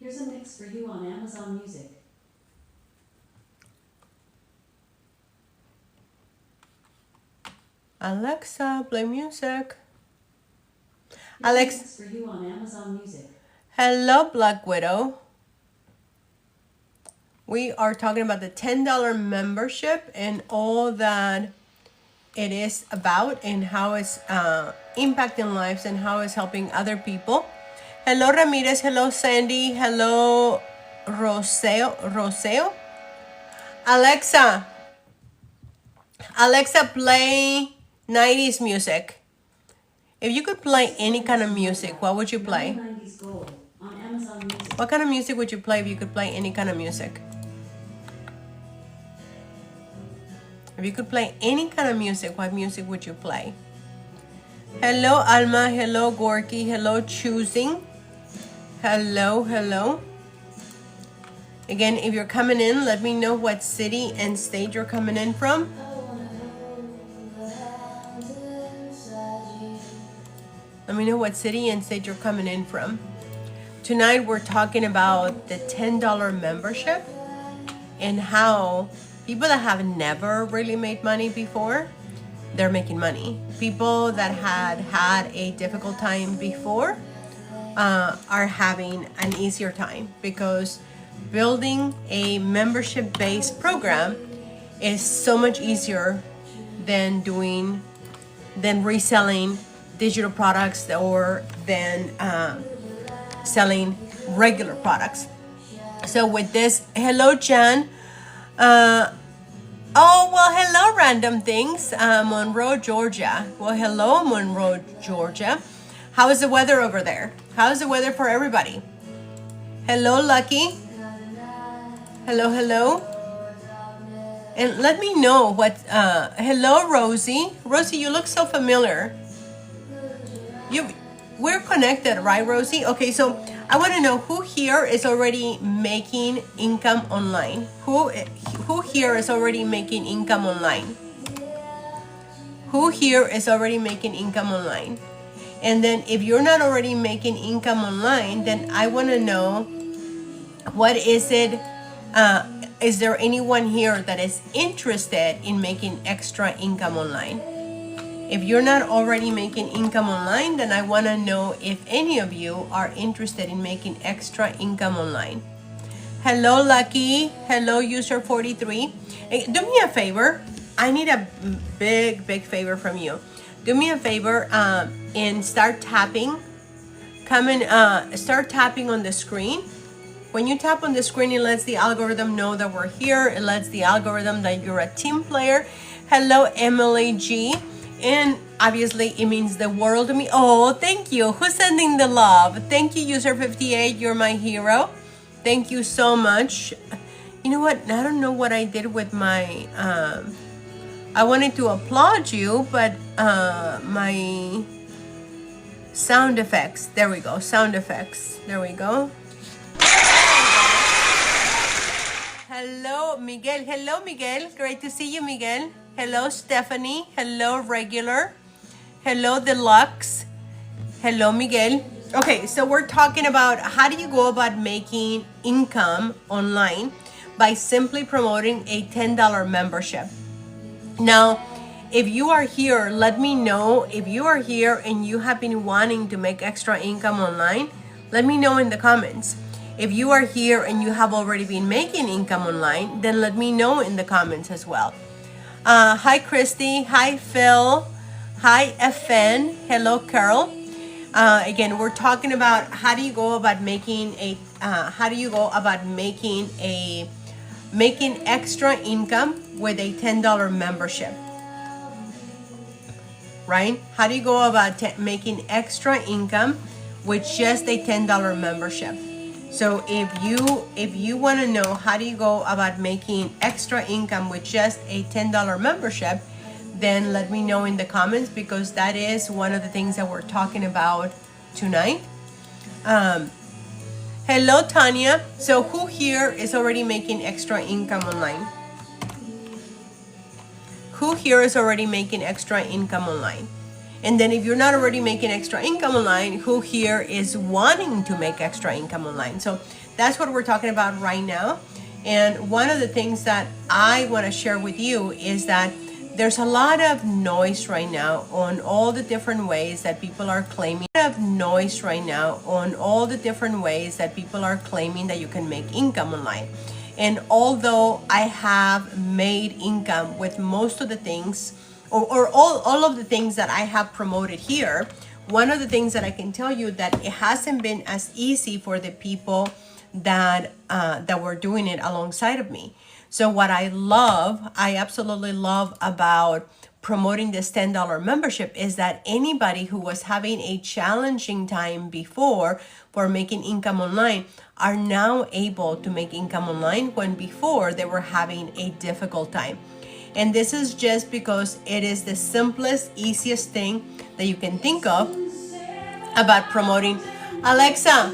Here's a mix for you on Amazon Music. Alexa, play music. Alex. Mix for you on Amazon Music. Hello, Black Widow. We are talking about the $10 membership and all that it is about and how it's impacting lives and how it's helping other people. Hello, Ramirez. Hello, Sandy. Hello, Roseo. Alexa, play 90s music. If you could play any kind of music, what would you play? 90s Gold on Amazon Music. What kind of music would you play if you could play any kind of music? If you could play any kind of music, what music would you play? Hello, Alma. Hello, Gorky. Hello, Choosing. Hello. Again, if you're coming in, let me know what city and state you're coming in from. Let me know what city and state you're coming in from. Tonight, we're talking about the $10 membership and how people that have never really made money before, they're making money. People that had a difficult time before are having an easier time, because building a membership-based program is so much easier than reselling digital products or than selling regular products. So with this, hello, Jan. Hello, Random Things, Monroe, Georgia. Well, hello, Monroe, Georgia. How is the weather over there? How is the weather for everybody? Hello, Lucky. Hello. And let me know what, hello, Rosie. Rosie, you look so familiar. We're connected, right, Rosie? Okay, so I want to know who here is already making income online. Who here is already making income online? Who here is already making income online? And then if you're not already making income online, then I want to know, what is it? Is there anyone here that is interested in making extra income online? If you're not already making income online, then I want to know if any of you are interested in making extra income online. Hello, Lucky. Hello, user 43. Hey, do me a favor. I need a big favor from you. Do me a favor and start tapping. Start tapping on the screen. When you tap on the screen, it lets the algorithm know that we're here. It lets the algorithm that you're a team player. Hello, Emily G. And obviously, it means the world to me. Oh, thank you. Who's sending the love? Thank you, user 58. You're my hero. Thank you so much. You know what? I don't know what I did with my... I wanted to applaud you, but my sound effects. There we go. Sound effects. There we go. Hello, Miguel. Hello, Miguel. Great to see you, Miguel. Hello, Stephanie. Hello, regular. Hello, deluxe. Hello, Miguel. Okay, so we're talking about how do you go about making income online by simply promoting a $10 membership. Now, if you are here, let me know. If you are here and you have been wanting to make extra income online, let me know in the comments. If you are here and you have already been making income online, then let me know in the comments as well. Hi, Christy. Hi, Phil. Hi, FN. Hello, Carol. Again, we're talking about how do you go about making making extra income with a $10 membership, right? How do you go about making extra income with just a $10 membership? So if you want to know how do you go about making extra income with just a $10 membership, then let me know in the comments, because that is one of the things that we're talking about tonight. Hello, Tanya. So who here is already making extra income online? Who here is already making extra income online? And then if you're not already making extra income online, who here is wanting to make extra income online? So That's what we're talking about right now. And one of the things that I want to share with you is that there's a lot of noise right now on all the different ways that people are claiming that you can make income online. And although I have made income with most of the things, or all of the things that I have promoted here, one of the things that I can tell you that it hasn't been as easy for the people that were doing it alongside of me. So what I absolutely love about promoting this $10 membership is that anybody who was having a challenging time before for making income online are now able to make income online when before they were having a difficult time. And this is just because it is the simplest, easiest thing that you can think of about promoting. Alexa,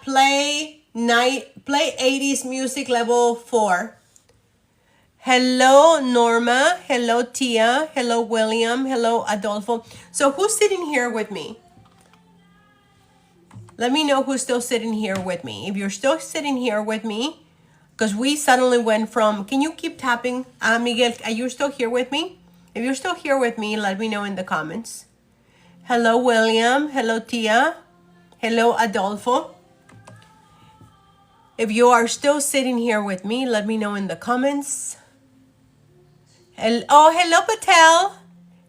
play 80s music level 4. Hello, Norma. Hello, Tia. Hello, William. Hello, Adolfo. So who's sitting here with me? Let me know who's still sitting here with me. If you're still sitting here with me, because we suddenly went from, can you keep tapping? Miguel, are you still here with me? If you're still here with me, let me know in the comments. Hello, William. Hello, Tia. Hello, Adolfo. If you are still sitting here with me, let me know in the comments. Hello, Patel.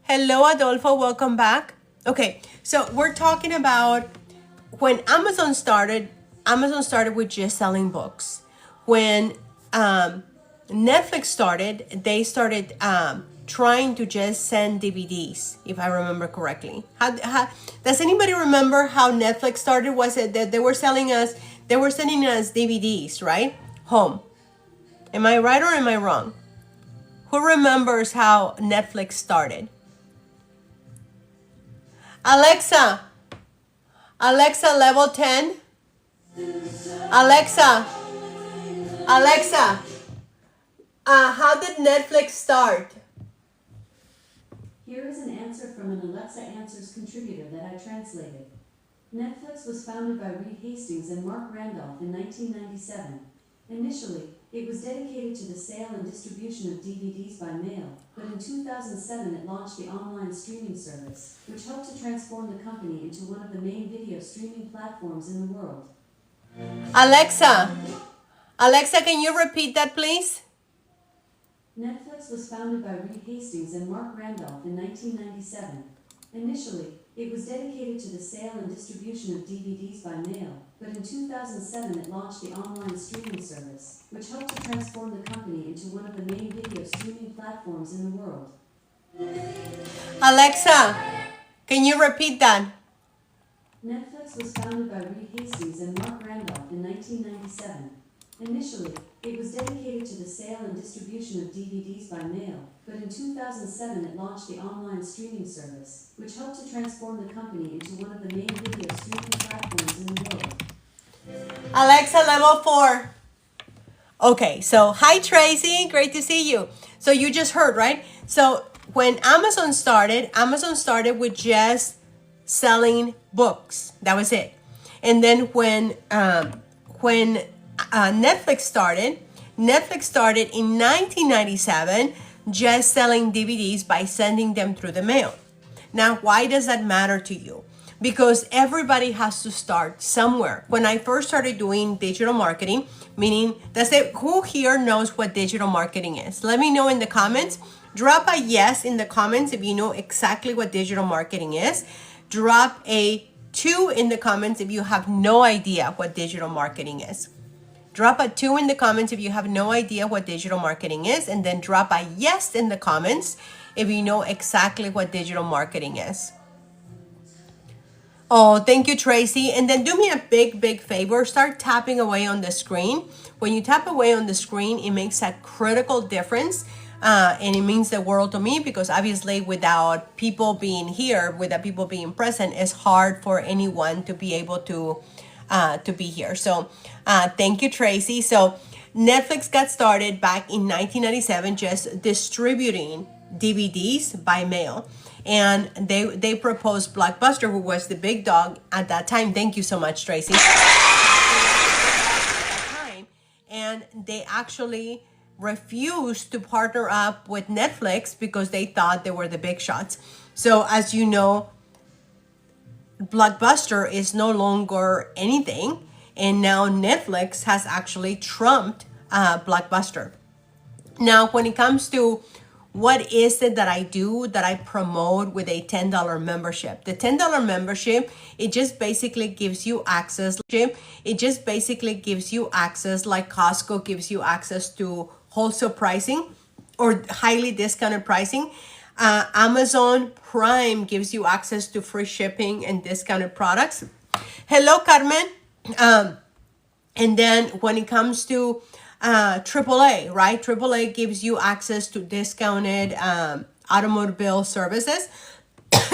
Hello, Adolfo. Welcome back. Okay, so we're talking about when Amazon started with just selling books. When Netflix started, they started trying to just send DVDs, if I remember correctly. How does anybody remember how Netflix started? Was it that they were sending us DVDs, right? Home. Am I right or am I wrong? Who remembers how Netflix started? Alexa, level 10. Alexa, how did Netflix start? Here is an answer from an Alexa Answers contributor that I translated. Netflix was founded by Reed Hastings and Mark Randolph in 1997. Initially, it was dedicated to the sale and distribution of DVDs by mail, but in 2007 it launched the online streaming service, which helped to transform the company into one of the main video streaming platforms in the world. Alexa, can you repeat that, please? Netflix was founded by Reed Hastings and Mark Randolph in 1997. Initially, it was dedicated to the sale and distribution of DVDs by mail, but in 2007 it launched the online streaming service, which helped to transform the company into one of the main video streaming platforms in the world. Alexa, can you repeat that? Netflix was founded by Reed Hastings and Mark Randolph in 1997. Initially, it was dedicated to the sale and distribution of DVDs by mail, but in 2007 it launched the online streaming service, which helped to transform the company into one of the main video streaming platforms in the world. Alexa, level 4. Okay, so hi Tracy, great to see you. So you just heard, right? So when Amazon started with just selling books. That was it. And then when Netflix started in 1997 just selling DVDs by sending them through the mail. Now, why does that matter to you? Because everybody has to start somewhere. When I first started doing digital marketing, meaning who here knows what digital marketing is? Let me know in the comments. Drop a yes in the comments if you know exactly what digital marketing is. Drop a 2 in the comments if you have no idea what digital marketing is. Drop a 2 in the comments if you have no idea what digital marketing is, and then drop a yes in the comments if you know exactly what digital marketing is. Oh, thank you, Tracy. And then do me a big favor. Start tapping away on the screen. When you tap away on the screen, it makes a critical difference. And it means the world to me because obviously without people being here, without people being present, it's hard for anyone to be able to be here. So thank you, Tracy. So Netflix got started back in 1997 just distributing DVDs by mail. And they proposed Blockbuster, who was the big dog at that time. Thank you so much, Tracy. then they actually refused to partner up with Netflix because they thought they were the big shots. So as you know, Blockbuster is no longer anything, and now Netflix has actually trumped Blockbuster. Now, when it comes to what is it that I do, that I promote with a $10 membership? The $10 membership, it just basically gives you access. It just basically gives you access, like Costco gives you access to wholesale pricing or highly discounted pricing. Amazon Prime gives you access to free shipping and discounted products. Hello, Carmen. And then when it comes to AAA, right? AAA gives you access to discounted automobile services.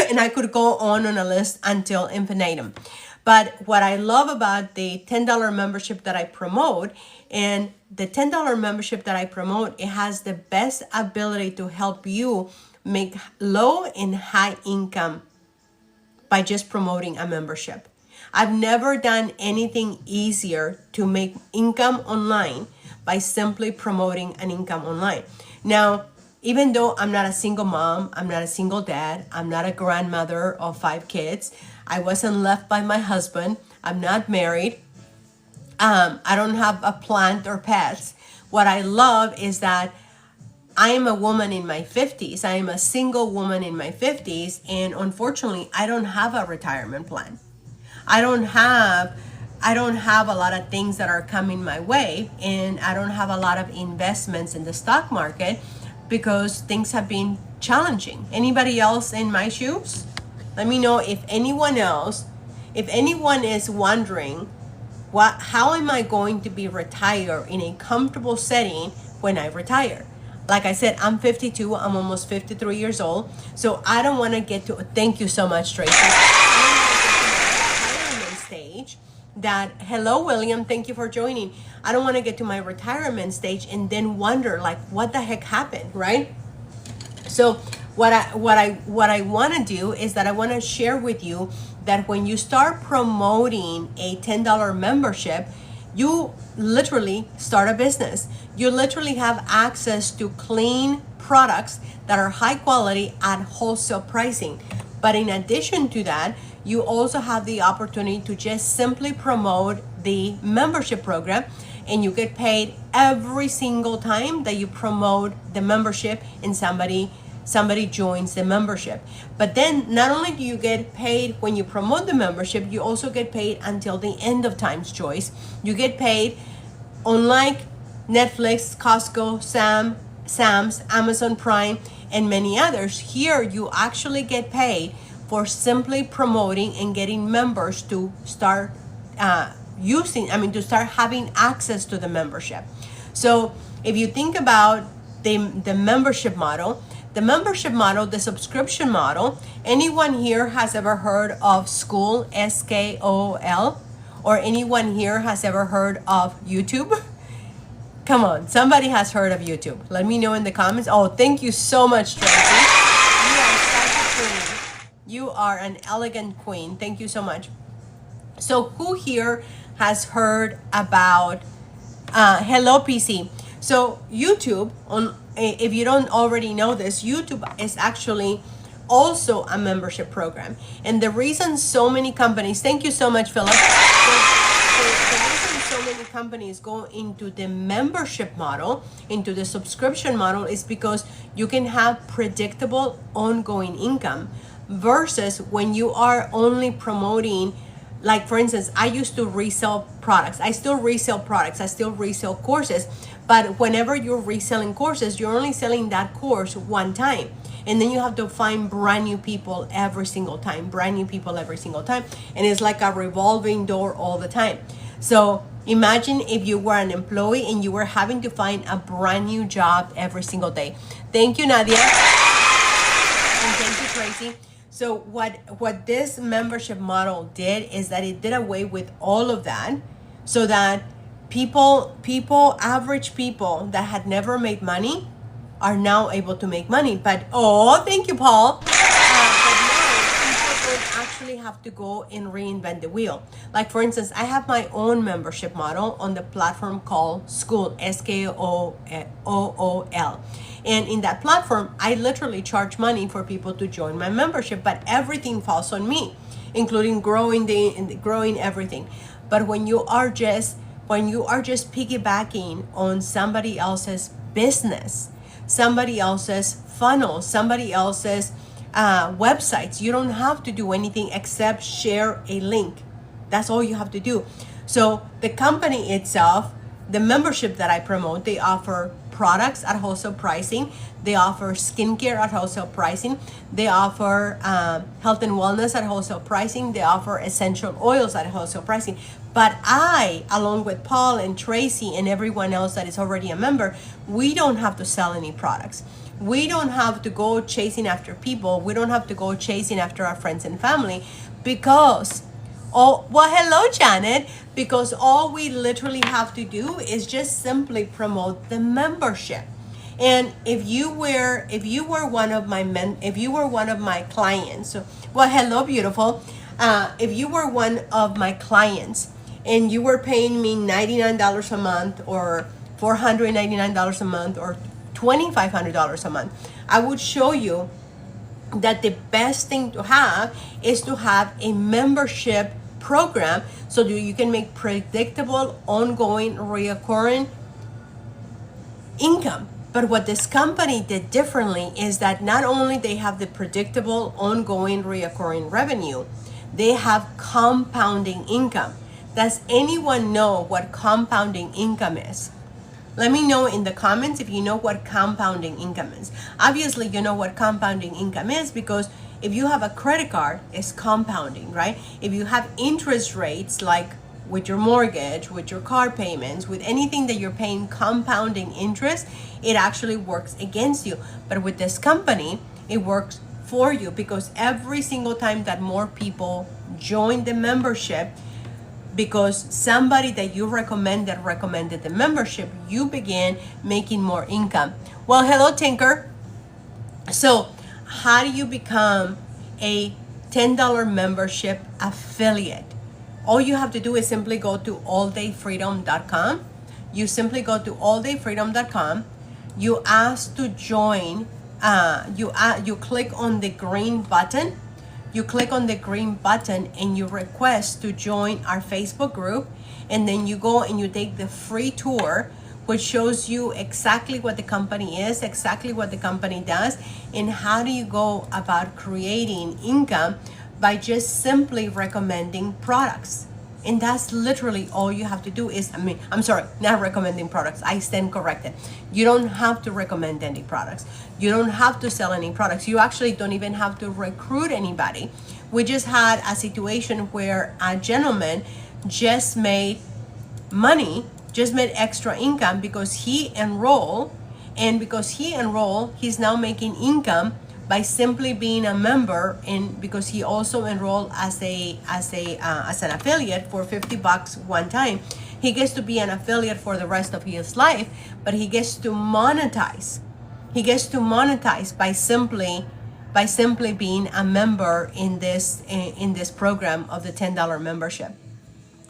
And I could go on a list until infinitum. But what I love about the $10 membership that I promote, and the $10 membership that I promote, it has the best ability to help you make low and high income by just promoting a membership. I've never done anything easier to make income online by simply promoting an income online. Now, even though I'm not a single mom, I'm not a single dad, I'm not a grandmother of 5 kids, I wasn't left by my husband, I'm not married, I don't have a plant or pets. What I love is that I am a woman in my 50s. I am a single woman in my 50s, and unfortunately, I don't have a retirement plan. I don't have a lot of things that are coming my way, and I don't have a lot of investments in the stock market because things have been challenging. Anybody else in my shoes? Let me know if anyone is wondering how am I going to be retired in a comfortable setting when I retire? Like I said, I'm 52, I'm almost 53 years old, so I don't want to get to, thank you so much, Tracy. Stage that, hello William, thank you for joining. I don't want to get to my retirement stage and then wonder like what the heck happened, right? So what I want to do is that I want to share with you that when you start promoting a $10 membership, you literally start a business. You literally have access to clean products that are high quality at wholesale pricing. But in addition to that, you also have the opportunity to just simply promote the membership program, and you get paid every single time that you promote the membership and somebody joins the membership. But then not only do you get paid when you promote the membership, you also get paid until the end of time's choice. You get paid unlike Netflix, Costco, Sam's, Amazon Prime, and many others. Here you actually get paid for simply promoting and getting members to start to start having access to the membership. So if you think about the membership model, the subscription model, anyone here has ever heard of School, SKOL? Or anyone here has ever heard of YouTube? Come on, somebody has heard of YouTube. Let me know in the comments. Oh, thank you so much, Tracy. You are such a queen. You are an elegant queen. Thank you so much. So who here has heard about Hello PC? So YouTube, if you don't already know this, YouTube is actually also a membership program. And the reason so many companies, thank you so much, Philip. The reason so many companies go into the membership model, into the subscription model, is because you can have predictable ongoing income versus when you are only promoting, like for instance, I used to resell products. I still resell products. I still resell courses. But whenever you're reselling courses, you're only selling that course one time. And then you have to find brand new people every single time. And it's like a revolving door all the time. So imagine if you were an employee and you were having to find a brand new job every single day. Thank you, Nadia. And thank you, Tracy. So what this membership model did is that it did away with all of that, so that average people that had never made money are now able to make money. But thank you, Paul. But now people don't actually have to go and reinvent the wheel. Like for instance, I have my own membership model on the platform called School, Skool. And in that platform, I literally charge money for people to join my membership, but everything falls on me, including growing everything. But when you are just piggybacking on somebody else's business, somebody else's funnel, somebody else's websites, you don't have to do anything except share a link. That's all you have to do. So the company itself, the membership that I promote, they offer products at wholesale pricing. They offer skincare at wholesale pricing. They offer health and wellness at wholesale pricing. They offer essential oils at wholesale pricing. But I, along with Paul and Tracy and everyone else that is already a member, we don't have to sell any products. We don't have to go chasing after people. We don't have to go chasing after our friends and family because, hello, Janet, because all we literally have to do is just simply promote the membership. And if you were one of my clients, hello, beautiful. If you were one of my clients and you were paying me $99 a month or $499 a month or $2,500 a month, I would show you that the best thing to have is to have a membership program so that you can make predictable, ongoing, reoccurring income. But what this company did differently is that not only they have the predictable, ongoing, reoccurring revenue, they have compounding income. Does anyone know what compounding income is? Let me know in the comments if you know what compounding income is. Obviously, you know what compounding income is because if you have a credit card, it's compounding, right? If you have interest rates like with your mortgage, with your car payments, with anything that you're paying compounding interest, it actually works against you. But with this company, it works for you because every single time that more people join the membership, because somebody that you recommended the membership, you begin making more income. Well, hello, Tinker. So how do you become a $10 membership affiliate? All you have to do is simply go to alldayfreedom.com. You simply go to alldayfreedom.com. You ask to join. You click on the green button. You click on the green button and you request to join our Facebook group. And then you go and you take the free tour, which shows you exactly what the company is, exactly what the company does, and how do you go about creating income by just simply recommending products. And that's literally all you have to do is, I'm sorry, not recommending products. I stand corrected. You don't have to recommend any products. You don't have to sell any products. You actually don't even have to recruit anybody. We just had a situation where a gentleman just made money, just made extra income because he enrolled. And because he enrolled, he's now making income by simply being a member, and because he also enrolled as an affiliate for $50 one time, he gets to be an affiliate for the rest of his life. But he gets to monetize. He gets to monetize by simply being a member in this program of the $10 membership.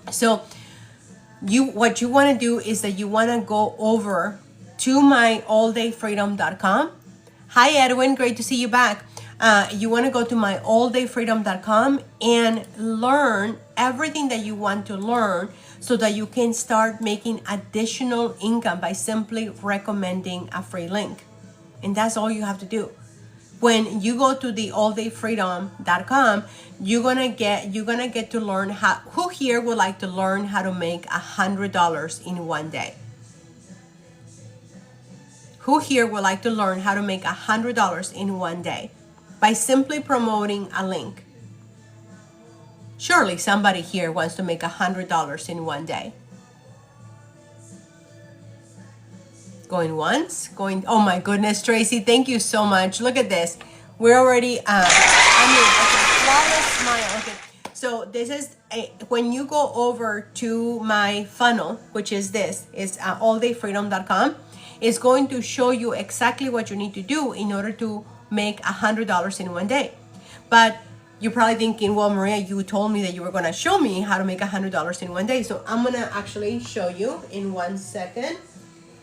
So what you want to do is that you want to go over to my alldayfreedom.com. Hi, Edwin. Great to see you back. You want to go to my alldayfreedom.com and learn everything that you want to learn so that you can start making additional income by simply recommending a free link. And that's all you have to do. When you go to the alldayfreedom.com, you're gonna get to learn who here would like to learn how to make $100 in one day? Who here would like to learn how to make $100 in one day by simply promoting a link? Surely somebody here wants to make $100 in one day. Going once, going, oh my goodness, Tracy, thank you so much. Look at this. We're already, flawless smile. Okay, so this is, when you go over to my funnel, which is this, is alldayfreedom.com. It's going to show you exactly what you need to do in order to make $100 in one day. But you're probably thinking, well, Maria, you told me that you were gonna show me how to make $100 in one day. So I'm gonna actually show you in 1 second.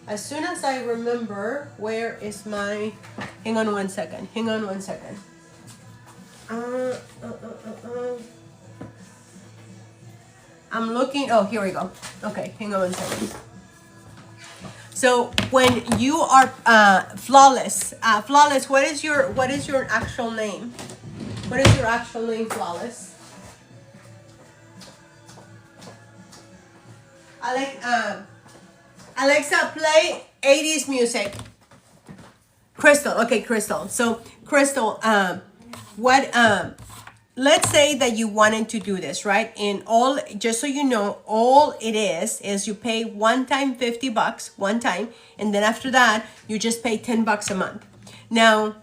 As soon as I remember, where is my, hang on 1 second, hang on 1 second. I'm looking, oh, here we go. Okay, hang on 1 second. So when you are Flawless, Flawless, what is your actual name? What is your actual name, Flawless? Alexa, play 80s music. Crystal, okay, Crystal. So Crystal, let's say that you wanted to do this, right? And all, just so you know, all it is you pay one time $50 one time, and then after that you just pay $10 a month. Now,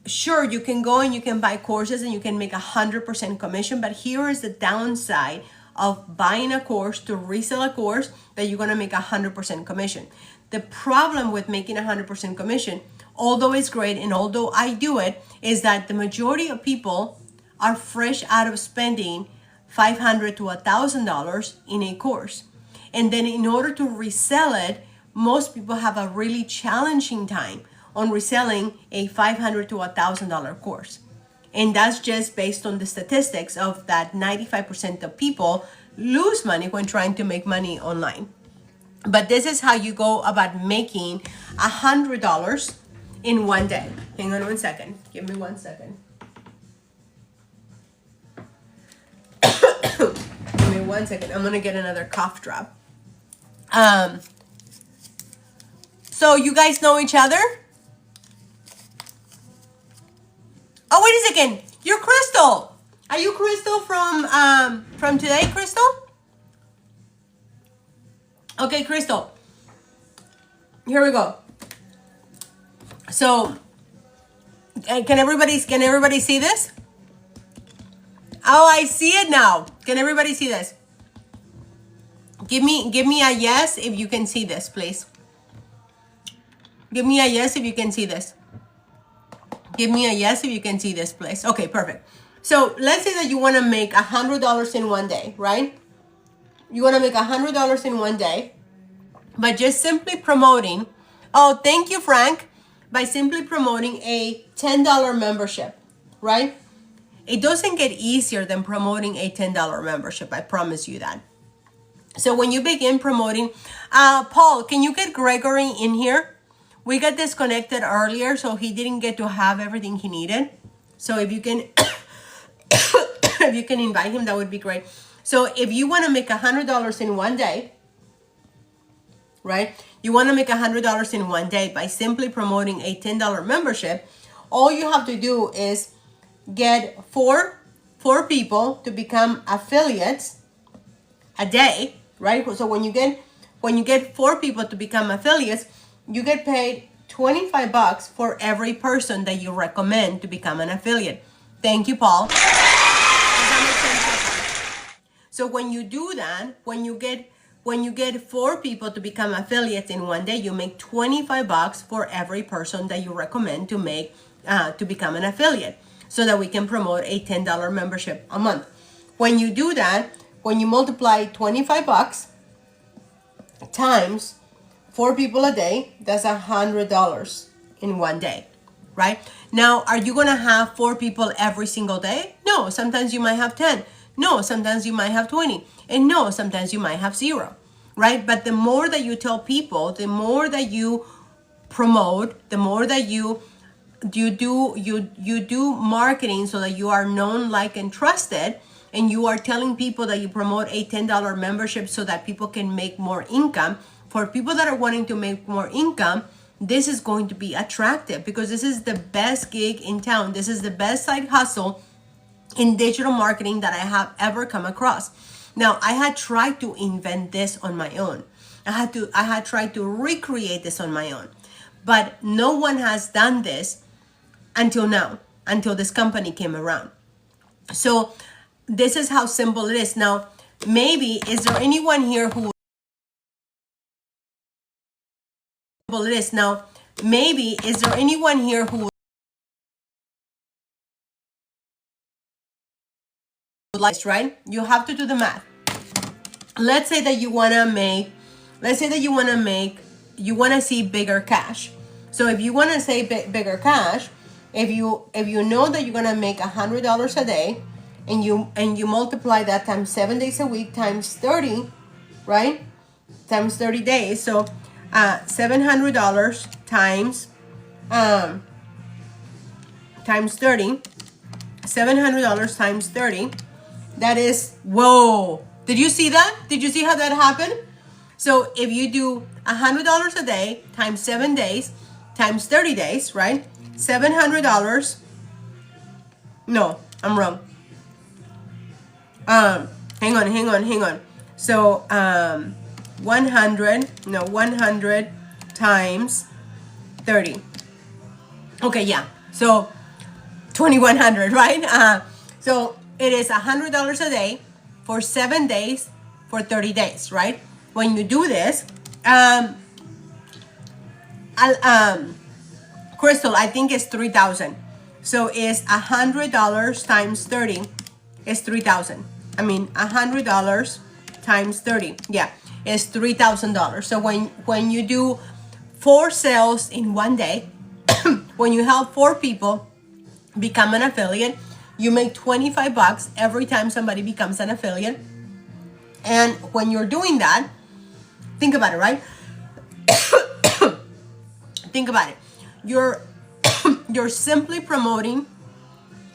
sure, you can go and you can buy courses and you can make 100% commission, but here is the downside of buying a course to resell a course, that you're gonna make 100% commission. The problem with making 100% commission, although it's great and although I do it, is that the majority of people are fresh out of spending $500 to $1,000 in a course. And then in order to resell it, most people have a really challenging time on reselling a $500 to $1,000 course. And that's just based on the statistics of that 95% of people lose money when trying to make money online. But this is how you go about making $100 in one day. Hang on 1 second. Give me 1 second. Give me 1 second. I'm gonna get another cough drop. So you guys know each other? Oh, wait a second. You're Crystal. Are you Crystal from today, Crystal? Okay, Crystal. Here we go. So, can everybody see this? Oh, I see it now. Can everybody see this? Give me a yes if you can see this, please. Give me a yes if you can see this. Give me a yes if you can see this, please. Okay, perfect. So let's say that you want to make $100 in one day, right? You want to make $100 in one day, but just simply promoting. Oh, thank you, Frank. By simply promoting a $10 membership, right? It doesn't get easier than promoting a $10 membership. I promise you that. So when you begin promoting, Paul, can you get Gregory in here? We got disconnected earlier, so he didn't get to have everything he needed. So if you can, if you can invite him, that would be great. So if you want to make $100 in one day, right? You want to make $100 in one day by simply promoting a $10 membership. All you have to do is get four people to become affiliates a day, right? So when you get 4 people to become affiliates, you get paid $25 for every person that you recommend to become an affiliate. Thank you, Paul. So when you do that, when you get 4 people to become affiliates in one day, you make $25 for every person that you recommend to make to become an affiliate, so that we can promote a $10 membership a month. When you do that, when you multiply $25 times 4 people a day, that's $100 in one day, right? Now, are you gonna have 4 people every single day? No, sometimes you might have 10. No, sometimes you might have 20. And no, sometimes you might have 0, right? But the more that you tell people, the more that you promote, the more that you do marketing so that you are known, liked, and trusted, and you are telling people that you promote a $10 membership so that people can make more income. For people that are wanting to make more income, this is going to be attractive because this is the best gig in town. This is the best side hustle in digital marketing that I have ever come across. Now, I had tried to invent this on my own. I had tried to recreate this on my own, but no one has done this until now, until this company came around. So this is how simple it is. Now, maybe, is there anyone here who it is? Now, maybe, is there anyone here who right? You have to do the math. Let's say that you want to see bigger cash. So if you want to say bigger cash, if you know that you're going to make $100 a day, and you multiply that times 7 days a week times 30, right? Times 30 days. So $700 times 30, $700 times 30, that is, whoa. Did you see that? Did you see how that happened? So if you do $100 a day times 7 days times 30 days, right? $700. No, I'm wrong. Hang on. So 100 times 30. Okay, yeah. So 2,100, right? So it is $100 a day for 7 days for 30 days, right? When you do this, Crystal, I think it's 3,000. So it's $100 times 30 is 3,000. I mean, $100 times 30, yeah, is $3,000. So when you do 4 sales in one day, when you help 4 people become an affiliate, you make $25 every time somebody becomes an affiliate. And when you're doing that, think about it, right? Think about it. You're simply promoting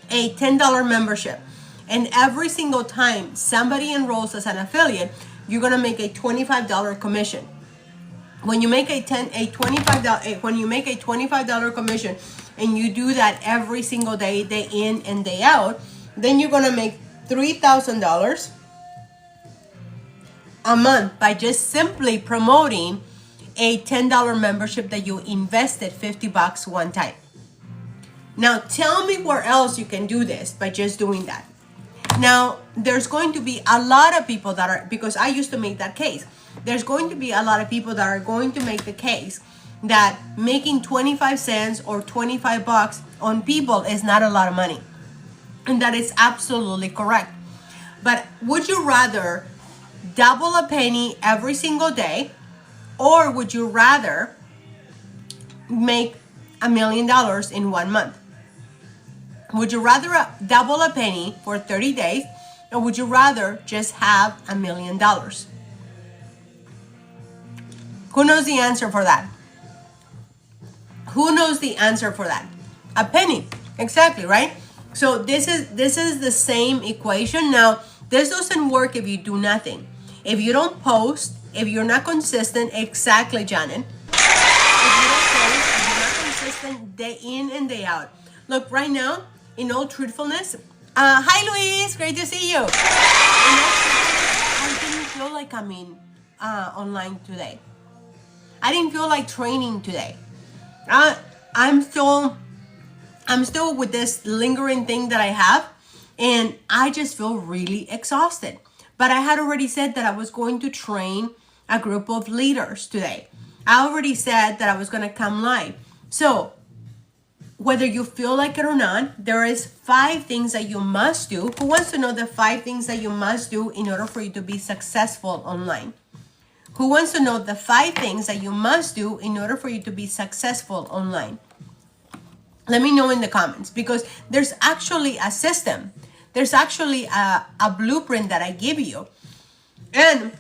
a $10 membership, and every single time somebody enrolls as an affiliate, you're gonna make a $25 commission. When you make a $25 commission, and you do that every single day, day in and day out, then you're gonna make $3,000 a month by just simply promoting a $10 membership that you invested $50 one time. Now tell me where else you can do this by just doing that. Now there's going to be a lot of people that are, because I used to make that case, there's going to be a lot of people that are going to make the case that making 25 cents or $25 on people is not a lot of money. And that is absolutely correct. But would you rather double a penny every single day, or would you rather make $1 million in 1 month? Would you rather double a penny for 30 days, or would you rather just have $1 million? Who knows the answer for that? Who knows the answer for that? A penny, exactly, right? So this is the same equation. Now, this doesn't work if you do nothing. If you don't post, if you're not consistent, exactly, Janet. If you don't post, if you're not consistent day in and day out. Look, right now, in all truthfulness, hi Luis, great to see you. In all truthfulness, I didn't feel like coming online today. I didn't feel like training today. I'm still with this lingering thing that I have, and I just feel really exhausted. But I had already said that I was going to train a group of leaders today. I already said that I was going to come live. So whether you feel like it or not, there is 5 things that you must do. Who wants to know the 5 things that you must do in order for you to be successful online? Who wants to know the 5 things that you must do in order for you to be successful online? Let me know in the comments, because there's actually a system. There's actually a blueprint that I give you. And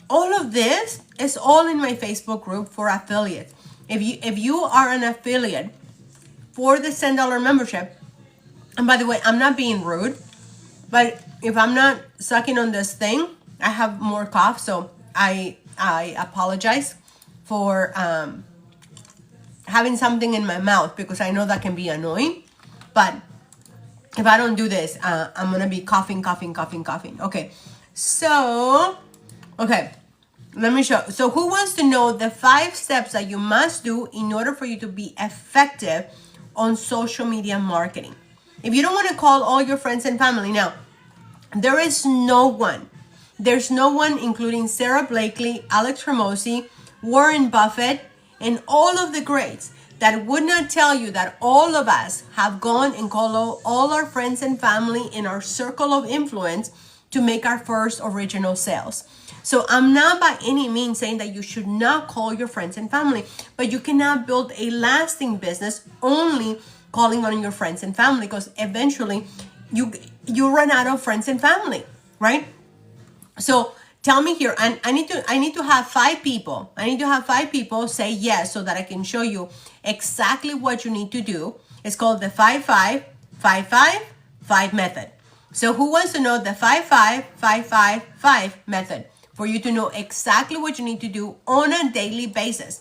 all of this is all in my Facebook group for affiliates. If you are an affiliate for the $10 membership, and by the way, I'm not being rude, but if I'm not sucking on this thing, I have more cough, so I apologize for having something in my mouth, because I know that can be annoying. But if I don't do this, I'm gonna be coughing. Okay, so let me show. So who wants to know the 5 steps that you must do in order for you to be effective on social media marketing? If you don't want to call all your friends and family, now there's no one, including Sarah Blakely, Alex Ramosi, Warren Buffett, and all of the greats. that would not tell you that all of us have gone and called all our friends and family in our circle of influence to make our first original sales. So I'm not by any means saying that you should not call your friends and family, but you cannot build a lasting business only calling on your friends and family, because eventually you run out of friends and family, right? So tell me here, and I need to have 5 people. I need to have 5 people say yes so that I can show you exactly what you need to do. It's called the 5-5-5-5-5 method. So who wants to know the 5-5-5-5-5 method for you to know exactly what you need to do on a daily basis?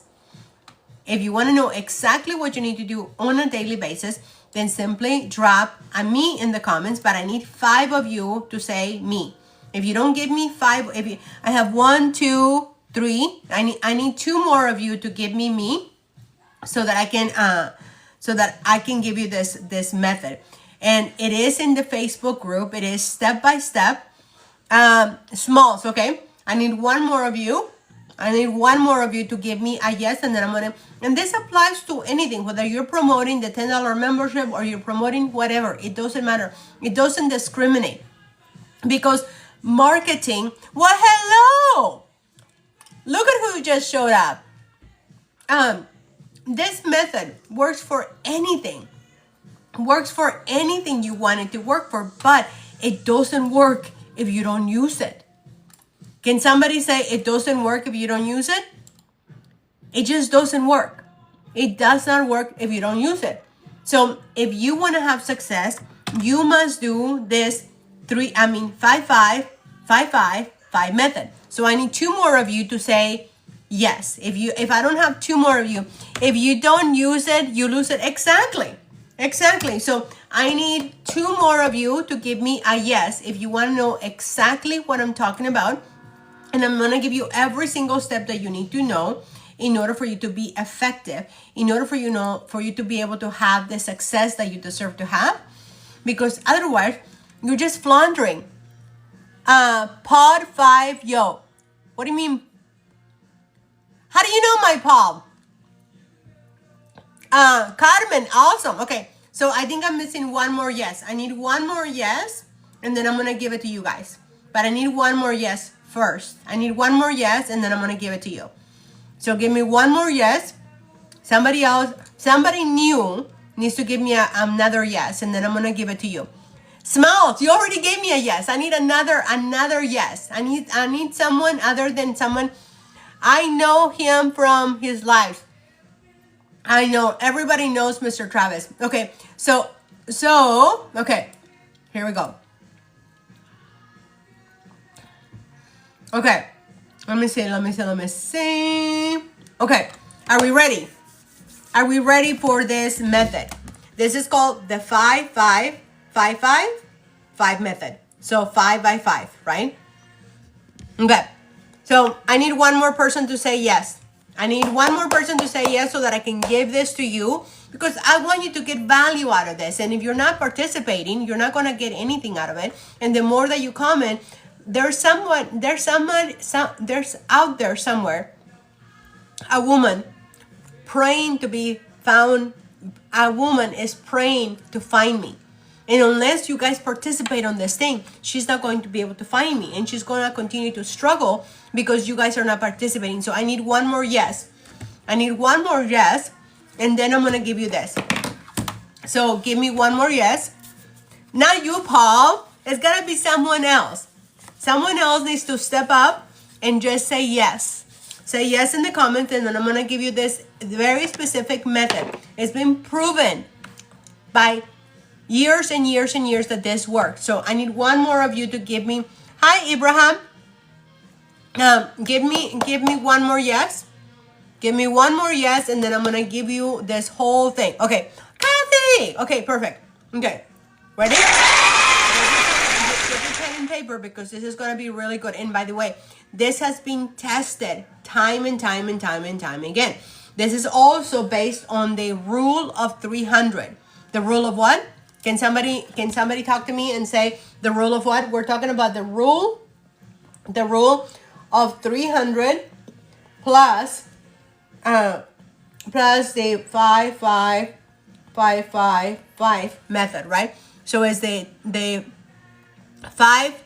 If you want to know exactly what you need to do on a daily basis, then simply drop a me in the comments, but I need 5 of you to say me. If you don't give me 5, I have 1, 2, 3. I need 2 more of you to give me, so that I can give you this method. And it is in the Facebook group. It is step by step, smalls. Okay. I need 1 more of you. I need 1 more of you to give me a yes, and then and this applies to anything, whether you're promoting the $10 membership or you're promoting whatever. It doesn't matter. It doesn't discriminate, because marketing, well, hello, look at who just showed up. This method works for anything you want it to work for, but it doesn't work if you don't use it. Can somebody say it doesn't work if you don't use it? It just doesn't work. It does not work if you don't use it. So if you want to have success, you must do this 5-5-5-5-5 method. So I need 2 more of you to say yes. If I don't have 2 more of you, if you don't use it, you lose it. Exactly. So I need 2 more of you to give me a yes if you want to know exactly what I'm talking about. And I'm going to give you every single step that you need to know in order for you to be effective, in order for you to be able to have the success that you deserve to have. Because otherwise, you're just floundering. Pod 5, yo. What do you mean? How do you know my pod? Carmen, awesome. Okay, so I think I'm missing 1 more yes. I need 1 more yes, and then I'm going to give it to you guys. But I need 1 more yes first. I need 1 more yes, and then I'm going to give it to you. So give me 1 more yes. Somebody new needs to give me another yes, and then I'm going to give it to you. Smiles, you already gave me a yes. I need another yes. I need someone other than someone. I know him from his life. I know everybody knows Mr. Travis. Okay, so okay, here we go. Okay, let me see. Okay, are we ready? Are we ready for this method? This is called the 5-5-5-5 method. So 5 by 5, right? Okay, so I need 1 more person to say yes. I need 1 more person to say yes so that I can give this to you, because I want you to get value out of this. And if you're not participating, you're not going to get anything out of it. And the more that you comment, there's out there somewhere a woman praying to be found. A woman is praying to find me. And unless you guys participate on this thing, she's not going to be able to find me. And she's going to continue to struggle because you guys are not participating. So I need 1 more yes. I need 1 more yes. And then I'm going to give you this. So give me 1 more yes. Not you, Paul. It's got to be someone else. Someone else needs to step up and just say yes. Say yes in the comments, and then I'm going to give you this very specific method. It's been proven by years and years and years that this works. So I need 1 more of you to give me. Hi, Abraham. Give me 1 more yes. Give me 1 more yes, and then I'm gonna give you this whole thing. Okay, Kathy. Okay, perfect. Okay, ready? Get your pen and paper, because this is gonna be really good. And by the way, this has been tested time and time again. This is also based on the rule of 300. The rule of what? Can somebody talk to me and say the rule of what? We're talking about the rule of 300 plus plus the 5, 5, 5, 5, 5 method, right? So it's the 5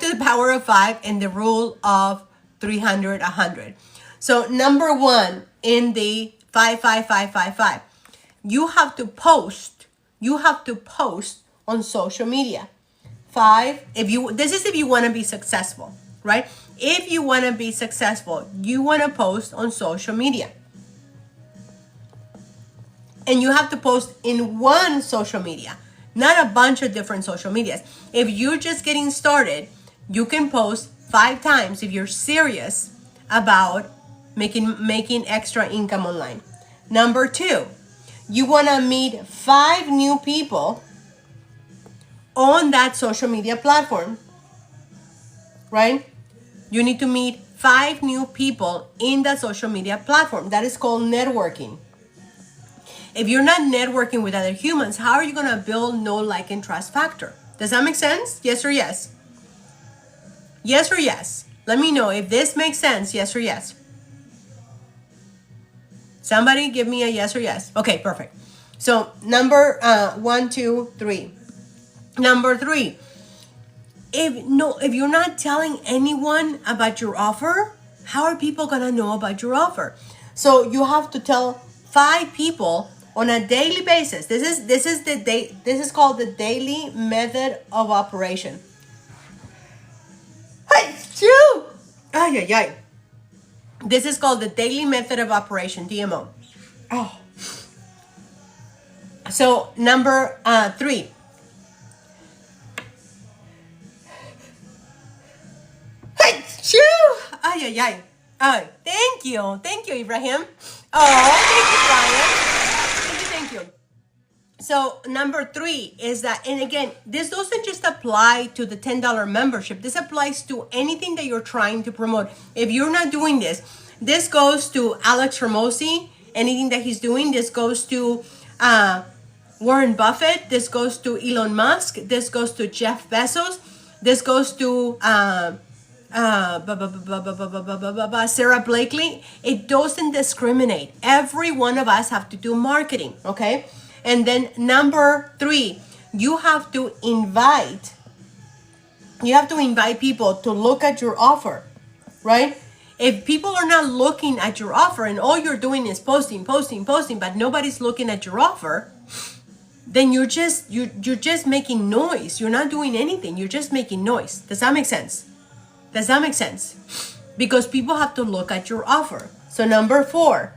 to the power of 5 and the rule of 300, 100. So number one in the 5, 5, 5, 5, 5, you have to post on social media. 5, this is if you want to be successful, right? If you want to be successful, you want to post on social media. And you have to post in one social media, not a bunch of different social medias. If you're just getting started, you can post 5 times if you're serious about making extra income online. Number 2, you want to meet 5 new people on that social media platform, right? You need to meet 5 new people in that social media platform. That is called networking. If you're not networking with other humans, how are you going to build know, like, and trust factor? Does that make sense? Yes or yes? Yes or yes? Let me know if this makes sense, yes or yes. Somebody give me a yes or yes. Okay, perfect. So number 1, 2, 3. Number 3, if you're not telling anyone about your offer, how are people gonna know about your offer? So you have to tell 5 people on a daily basis. This is called the daily method of operation. This is called the daily method of operation, DMO. Oh. So number 3. Oh, thank you, Ibrahim. Oh, thank you, Brian. Thank you. So number 3 is that, and again, this doesn't just apply to the $10 membership. This applies to anything that you're trying to promote. If you're not doing this, this goes to Alex Hormozi, anything that he's doing. This goes to Warren Buffett. This goes to Elon Musk. This goes to Jeff Bezos. This goes to Sarah Blakely. It doesn't discriminate. Every one of us have to do marketing, okay? And then number 3, you have to invite people to look at your offer, right? If people are not looking at your offer and all you're doing is posting, but nobody's looking at your offer, then you're just making noise. You're not doing anything. You're just making noise. Does that make sense? Because people have to look at your offer. So number 4.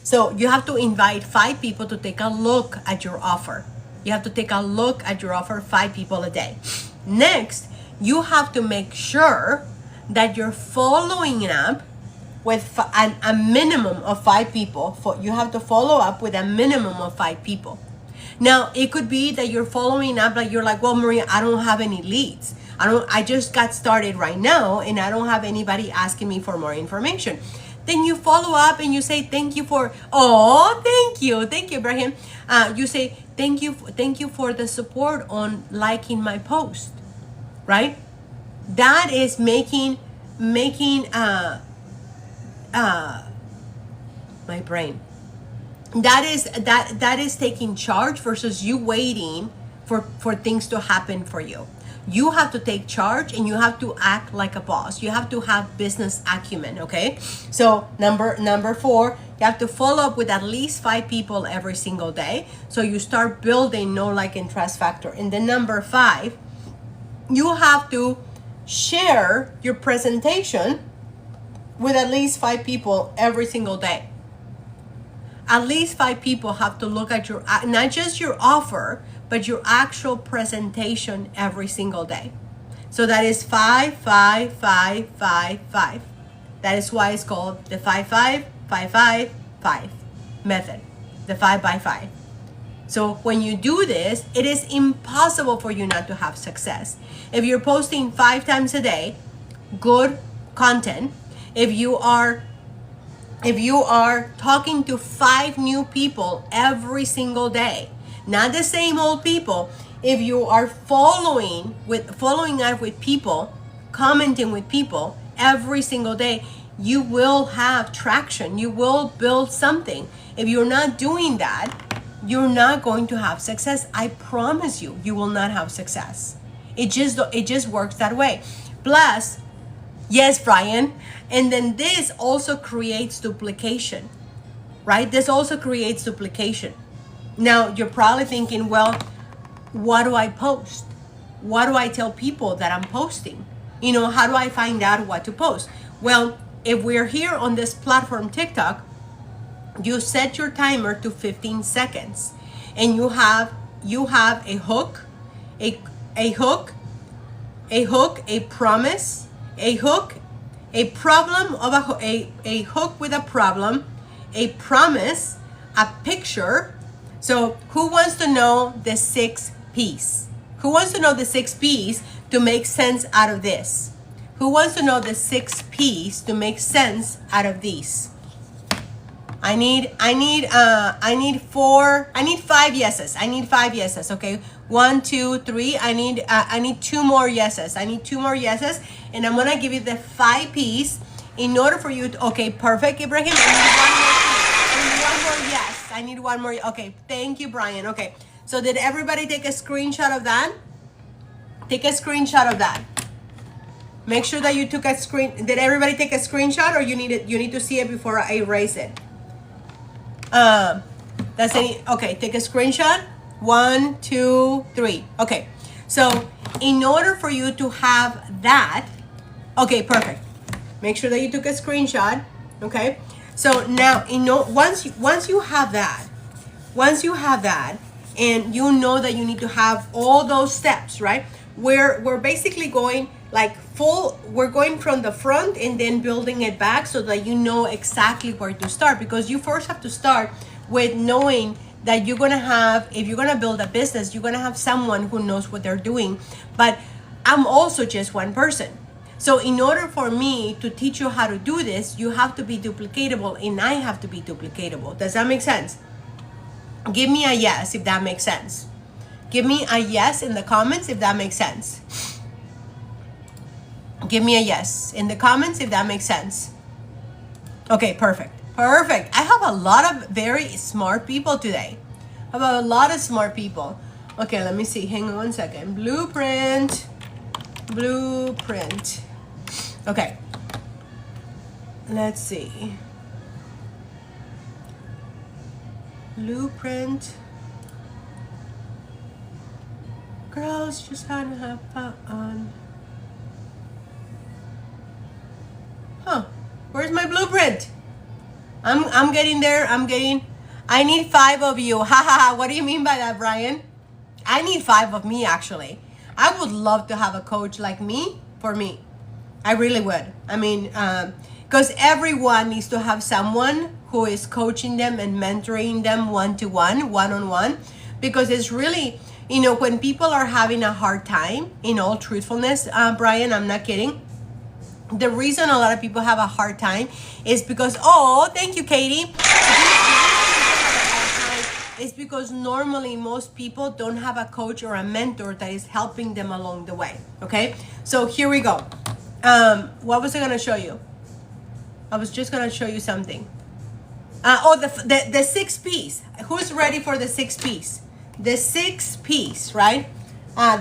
So you have to invite 5 people to take a look at your offer. You have to take a look at your offer 5 people a day. Next, you have to make sure that you're following up with a minimum of 5 people. You have to follow up with a minimum of 5 people. Now, it could be that you're following up, like you're like, well, Maria, I don't have any leads. I just got started right now and I don't have anybody asking me for more information. Then you follow up and you say, thank you, Ibrahim. You say, thank you for the support on liking my post, right? That is making my brain. That is taking charge versus you waiting for things to happen for you. You have to take charge and you have to act like a boss. You have to have business acumen, okay? So number 4, you have to follow up with at least 5 people every single day. So you start building know, like, and trust factor. And then number 5, you have to share your presentation with at least 5 people every single day. At least 5 people have to look at your, not just your offer, but your actual presentation every single day. So that is 5, 5, 5, 5, 5. That is why it's called the 5, 5, 5, 5, 5 method, the 5 by 5. So when you do this, it is impossible for you not to have success. If you're posting 5 times a day, good content, if you are talking to 5 new people every single day, not the same old people, if you are following up with people, commenting with people every single day, you will have traction. You will build something. If you're not doing that, you're not going to have success. I promise you, you will not have success. It just works that way. Plus, yes, Brian, and then this also creates duplication, right? This also creates duplication. Now, you're probably thinking, well, what do I post? What do I tell people that I'm posting? You know, how do I find out what to post? Well, if we're here on this platform, TikTok, you set your timer to 15 seconds and you have a hook, a promise, a hook, a problem of a hook with a problem, a promise, a picture. So who wants to know the 6 P's? Who wants to know the 6 P's to make sense out of this? Who wants to know the 6 P's to make sense out of these? I need 5 yeses. I need 5 yeses. Okay, 1, 2, 3. I need 2 more yeses. I need 2 more yeses, and I'm gonna give you the 5 P's in order for you to. Okay, perfect, Ibrahim. I need one more yes. I need one more. Okay, thank you, Brian. Okay, so did everybody take a screenshot of that? Take a screenshot of that. Make sure that you took a screen. Did everybody take a screenshot, or you need to see it before I erase it? Okay, take a screenshot. 1, 2, 3. Okay, so in order for you to have that, okay, perfect. Make sure that you took a screenshot. Okay, so now once you have that, and you know that you need to have all those steps, right? We're basically going like we're going from the front and then building it back so that you know exactly where to start, because you first have to start with knowing that you're gonna have, if you're gonna build a business, you're gonna have someone who knows what they're doing. But I'm also just one person. So in order for me to teach you how to do this, you have to be duplicatable and I have to be duplicatable. Does that make sense? Give me a yes if that makes sense. Give me a yes in the comments if that makes sense. Give me a yes in the comments if that makes sense. Okay, perfect. Perfect. I have a lot of very smart people today. I have a lot of smart people. Okay, let me see. Hang on 1 second. Blueprint. Okay. Let's see. Blueprint. Girls just had to have fun. Huh. Where's my blueprint? I'm getting there. I need 5 of you. Ha ha ha. What do you mean by that, Brian? I need 5 of me, actually. I would love to have a coach like me for me. I really would. I mean, because everyone needs to have someone who is coaching them and mentoring them one-to-one, one-on-one, because it's really, you know, when people are having a hard time, in all truthfulness, Brian, I'm not kidding. The reason a lot of people have a hard time is because, oh, thank you, Katie. It's because normally most people don't have a coach or a mentor that is helping them along the way. Okay, so here we go. What was I gonna show you? I was just gonna show you something. The 6 P's. Who's ready for the 6 P's? The 6 P's, right?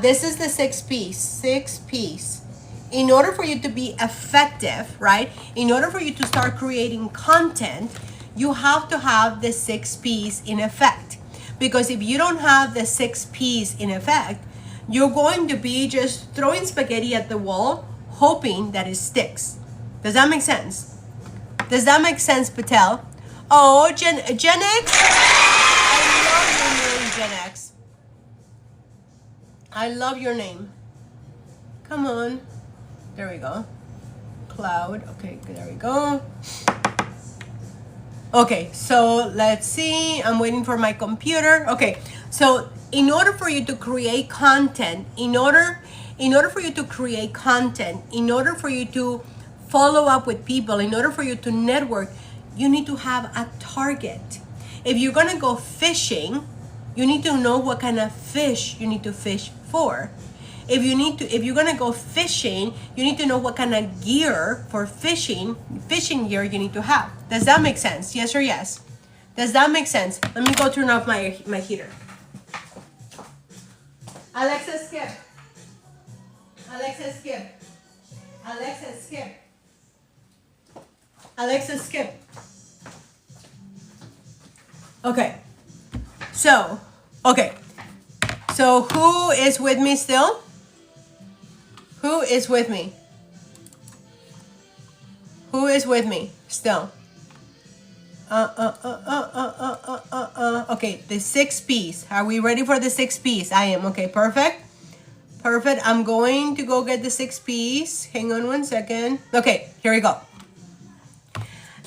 This is the 6 P's. 6 P's. In order for you to be effective, right? In order for you to start creating content, you have to have the 6 P's in effect. Because if you don't have the 6 P's in effect, you're going to be just throwing spaghetti at the wall, hoping that it sticks. Does that make sense? Does that make sense, Patel? Oh, Gen X? I love your name, Gen X. I love your name. Come on. There we go. Cloud. Okay, there we go. Okay, so let's see. I'm waiting for my computer. Okay, so in order for you to create content, in order for you to create content, in order for you to follow up with people, in order for you to network, you need to have a target. If you're gonna go fishing, you need to know what kind of fish you need to fish for. If you're gonna go fishing, you need to know what kind of gear for fishing gear you need to have. Does that make sense? Yes or yes? Does that make sense? Let me go turn off my heater. Alexa, skip. Alexa, skip. Alexa, skip. Alexa, skip. Okay. So who is with me still? Who is with me? Who is with me still? Okay, the 6 P's. Are we ready for the 6 P's? I am. Okay, perfect. Perfect. I'm going to go get the 6 P's. Hang on one second. Okay, here we go.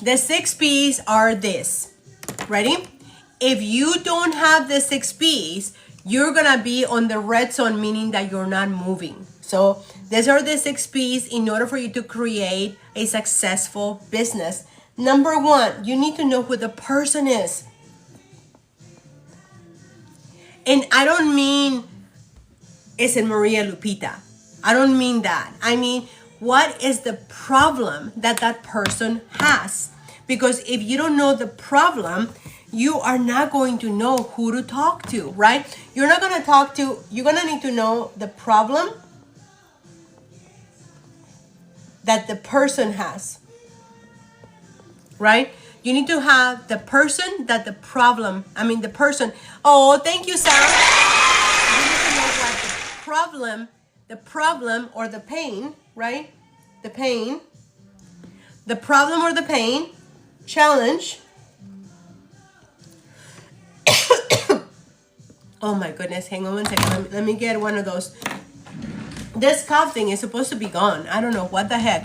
The 6 P's are this. Ready? If you don't have the 6 P's, you're gonna be on the red zone, meaning that you're not moving. So these are the 6 P's in order for you to create a successful business. Number 1, you need to know who the person is. And I don't mean, is it Maria Lupita? I don't mean that. I mean, what is the problem that that person has? Because if you don't know the problem, you are not going to know who to talk to, right? You're not going to talk to, you're going to need to know the problem that the person has, right? You need to have the person that the problem, the person. Oh, thank you, Sam. You need to know what the problem or the pain, right? The problem or the pain, challenge. Oh my goodness, hang on one second. Let me get one of those. This cough thing is supposed to be gone. I don't know what the heck.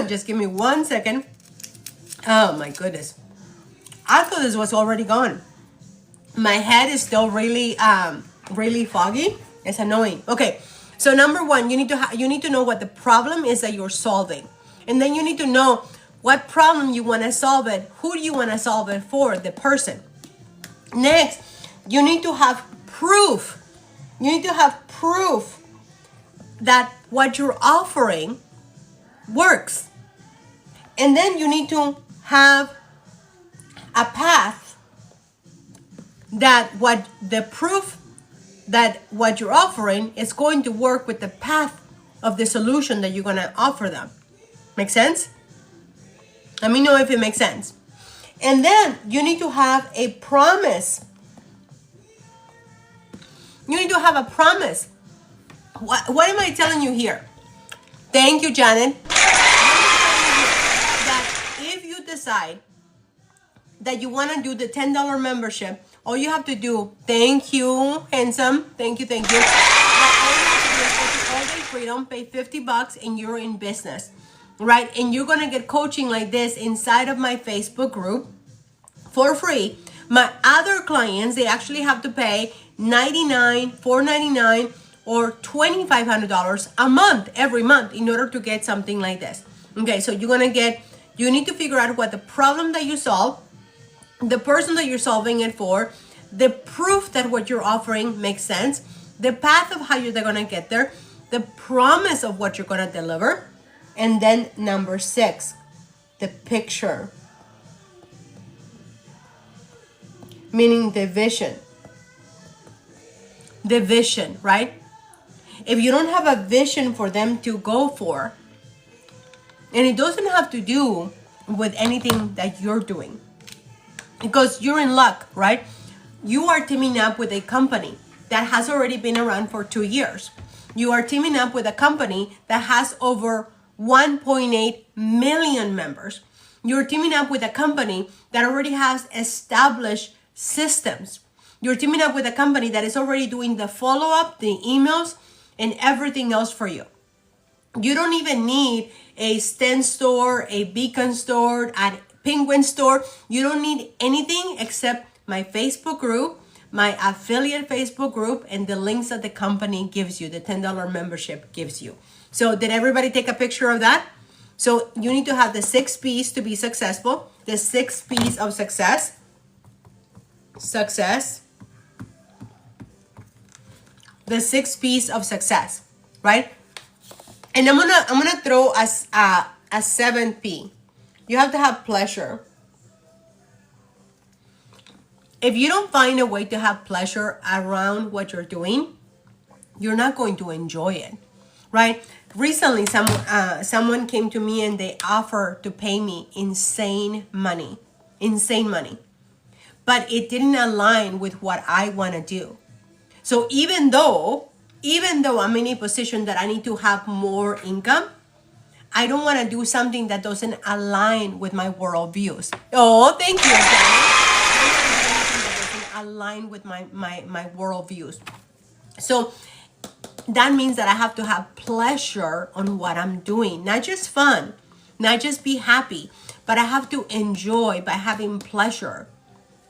Just give me 1 second. Oh my goodness. I thought this was already gone. My head is still really foggy. It's annoying. Okay, so number 1, you need to know what the problem is that you're solving. And then you need to know what problem you want to solve it. Who do you want to solve it for? The person. Next, you need to have proof. You need to have proof that what you're offering works. And then you need to have a path that what you're offering is going to work with the path of the solution that you're going to offer them. Make sense? Let me know if it makes sense. And then you need to have a promise. You need to have a promise. What am I telling you here? Thank you, Janet. That if you decide that you want to do the $10 membership, all you have to do, thank you, handsome, thank you. All you have to do is go to All Day Freedom, pay $50, and you're in business, right? And you're going to get coaching like this inside of my Facebook group for free. My other clients, they actually have to pay $99, $499, or $2,500 a month, every month, in order to get something like this. Okay, so you need to figure out what the problem that you solve, the person that you're solving it for, the proof that what you're offering makes sense, the path of how you're going to get there, the promise of what you're going to deliver, and then number 6, the picture. Meaning the vision. The vision, right? If you don't have a vision for them to go for, and it doesn't have to do with anything that you're doing, because you're in luck, right? You are teaming up with a company that has already been around for 2 years. You are teaming up with a company that has over 1.8 million members. You're teaming up with a company that already has established systems. You're teaming up with a company that is already doing the follow-up, the emails, and everything else for you. You don't even need a Sten store, a Beacon store, a Penguin store. You don't need anything except my Facebook group, my affiliate Facebook group, and the links that the company gives you, the $10 membership gives you. So did everybody take a picture of that? So you need to have the 6 P's to be successful, the 6 P's of success. The 6 P's of success, right? And I'm gonna throw as a 7th P. You have to have pleasure. If you don't find a way to have pleasure around what you're doing, you're not going to enjoy it, right? Recently, someone came to me and they offered to pay me insane money, but it didn't align with what I want to do. So even though I'm in a position that I need to have more income, I don't want to do something that doesn't align with my worldviews. Oh, thank you, Janet. Align with my worldviews. So that means that I have to have pleasure on what I'm doing, not just fun, not just be happy, but I have to enjoy by having pleasure,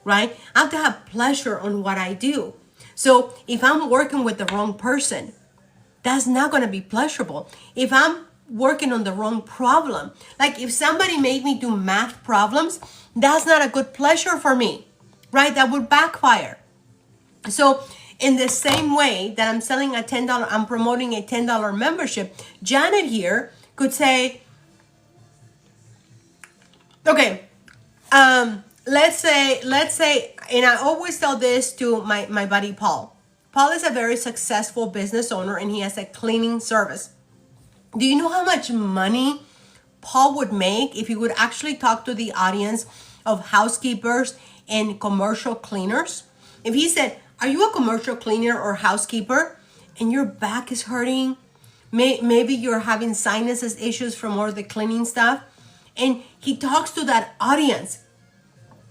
right? I have to have pleasure on what I do. So if I'm working with the wrong person, that's not going to be pleasurable. If I'm working on the wrong problem, like if somebody made me do math problems, that's not a good pleasure for me, right? That would backfire. So in the same way that I'm selling a $10, I'm promoting a $10 membership, Janet here could say, okay, let's say, and I always tell this to my buddy Paul. Paul is a very successful business owner and he has a cleaning service. Do you know how much money Paul would make if he would actually talk to the audience of housekeepers and commercial cleaners? If he said, are you a commercial cleaner or housekeeper and your back is hurting? Maybe you're having sinuses issues from all the cleaning stuff. And he talks to that audience.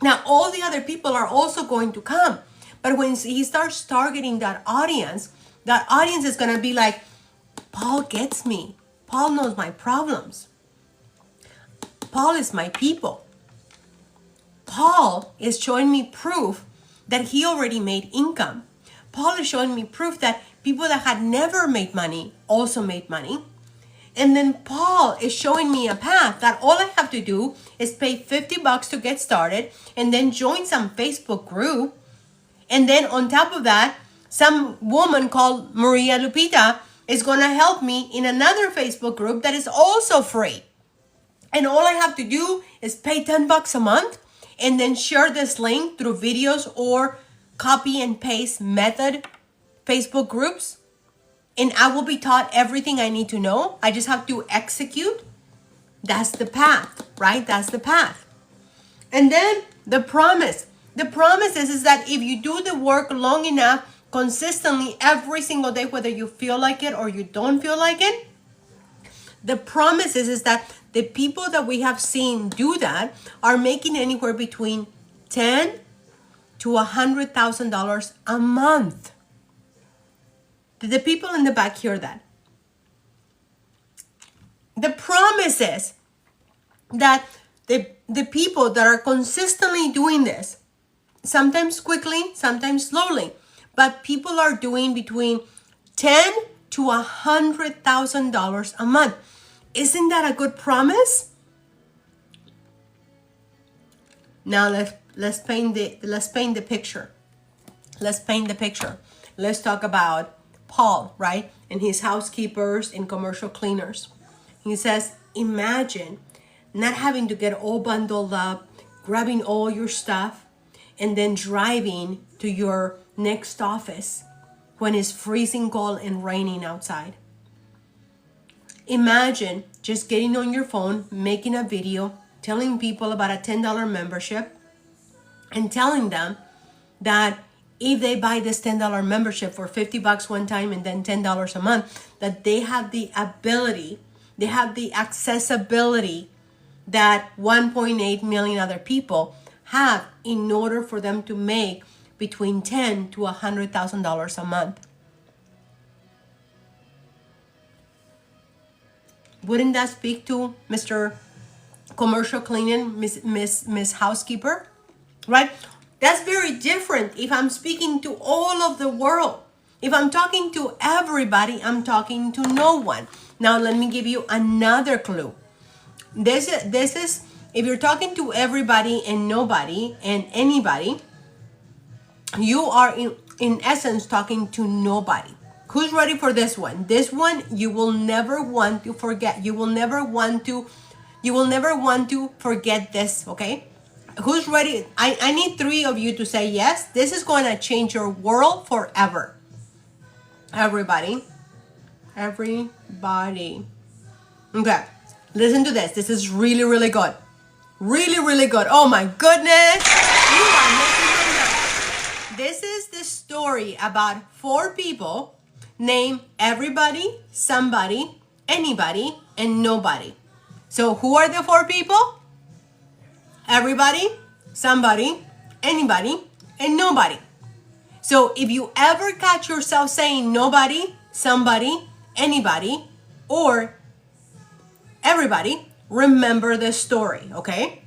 Now, all the other people are also going to come. But when he starts targeting that audience is going to be like, Paul gets me. Paul knows my problems. Paul is my people. Paul is showing me proof that he already made income. Paul is showing me proof that people that had never made money also made money. And then Paul is showing me a path that all I have to do is pay $50 to get started and then join some Facebook group. And then on top of that, some woman called Maria Lupita is going to help me in another Facebook group that is also free. And all I have to do is pay $10 a month and then share this link through videos or copy and paste method Facebook groups. And I will be taught everything I need to know. I just have to execute. That's the path, right? That's the path. And then the promise. The promise is that if you do the work long enough, consistently every single day, whether you feel like it or you don't feel like it, the promise is that the people that we have seen do that are making anywhere between $10,000 to $100,000 a month. Did the people in the back hear that? The promise is that the people that are consistently doing this, sometimes quickly, sometimes slowly, but people are doing between $10,000 to $100,000 a month. Isn't that a good promise? Now let's paint the picture. Let's paint the picture. Let's talk about Paul, right? And his housekeepers and commercial cleaners. He says, imagine not having to get all bundled up, grabbing all your stuff, and then driving to your next office when it's freezing cold and raining outside. Imagine just getting on your phone, making a video, telling people about a $10 membership, and telling them that if they buy this $10 membership for $50 one time and then $10 a month, that they have the ability, they have the accessibility that 1.8 million other people have in order for them to make between $10,000 to $100,000 a month. Wouldn't that speak to Mr. Commercial Cleaning, Miss Housekeeper? Right? That's very different if I'm speaking to all of the world. If I'm talking to everybody, I'm talking to no one. Now let me give you another clue. This is if you're talking to everybody and nobody and anybody, you are in essence talking to nobody. Who's ready for this one? This one you will never want to forget. You will never want to forget this, okay? Who's ready? I need 3 of you to say yes. This is going to change your world forever. Everybody. Everybody. Okay. Listen to this. This is really, really good. Really, really good. Oh my goodness. You are making me nuts. This is the story about 4 people named everybody, somebody, anybody, and nobody. So who are the 4 people? Everybody, somebody, anybody, and nobody. So if you ever catch yourself saying nobody, somebody, anybody, or everybody, remember the story, okay?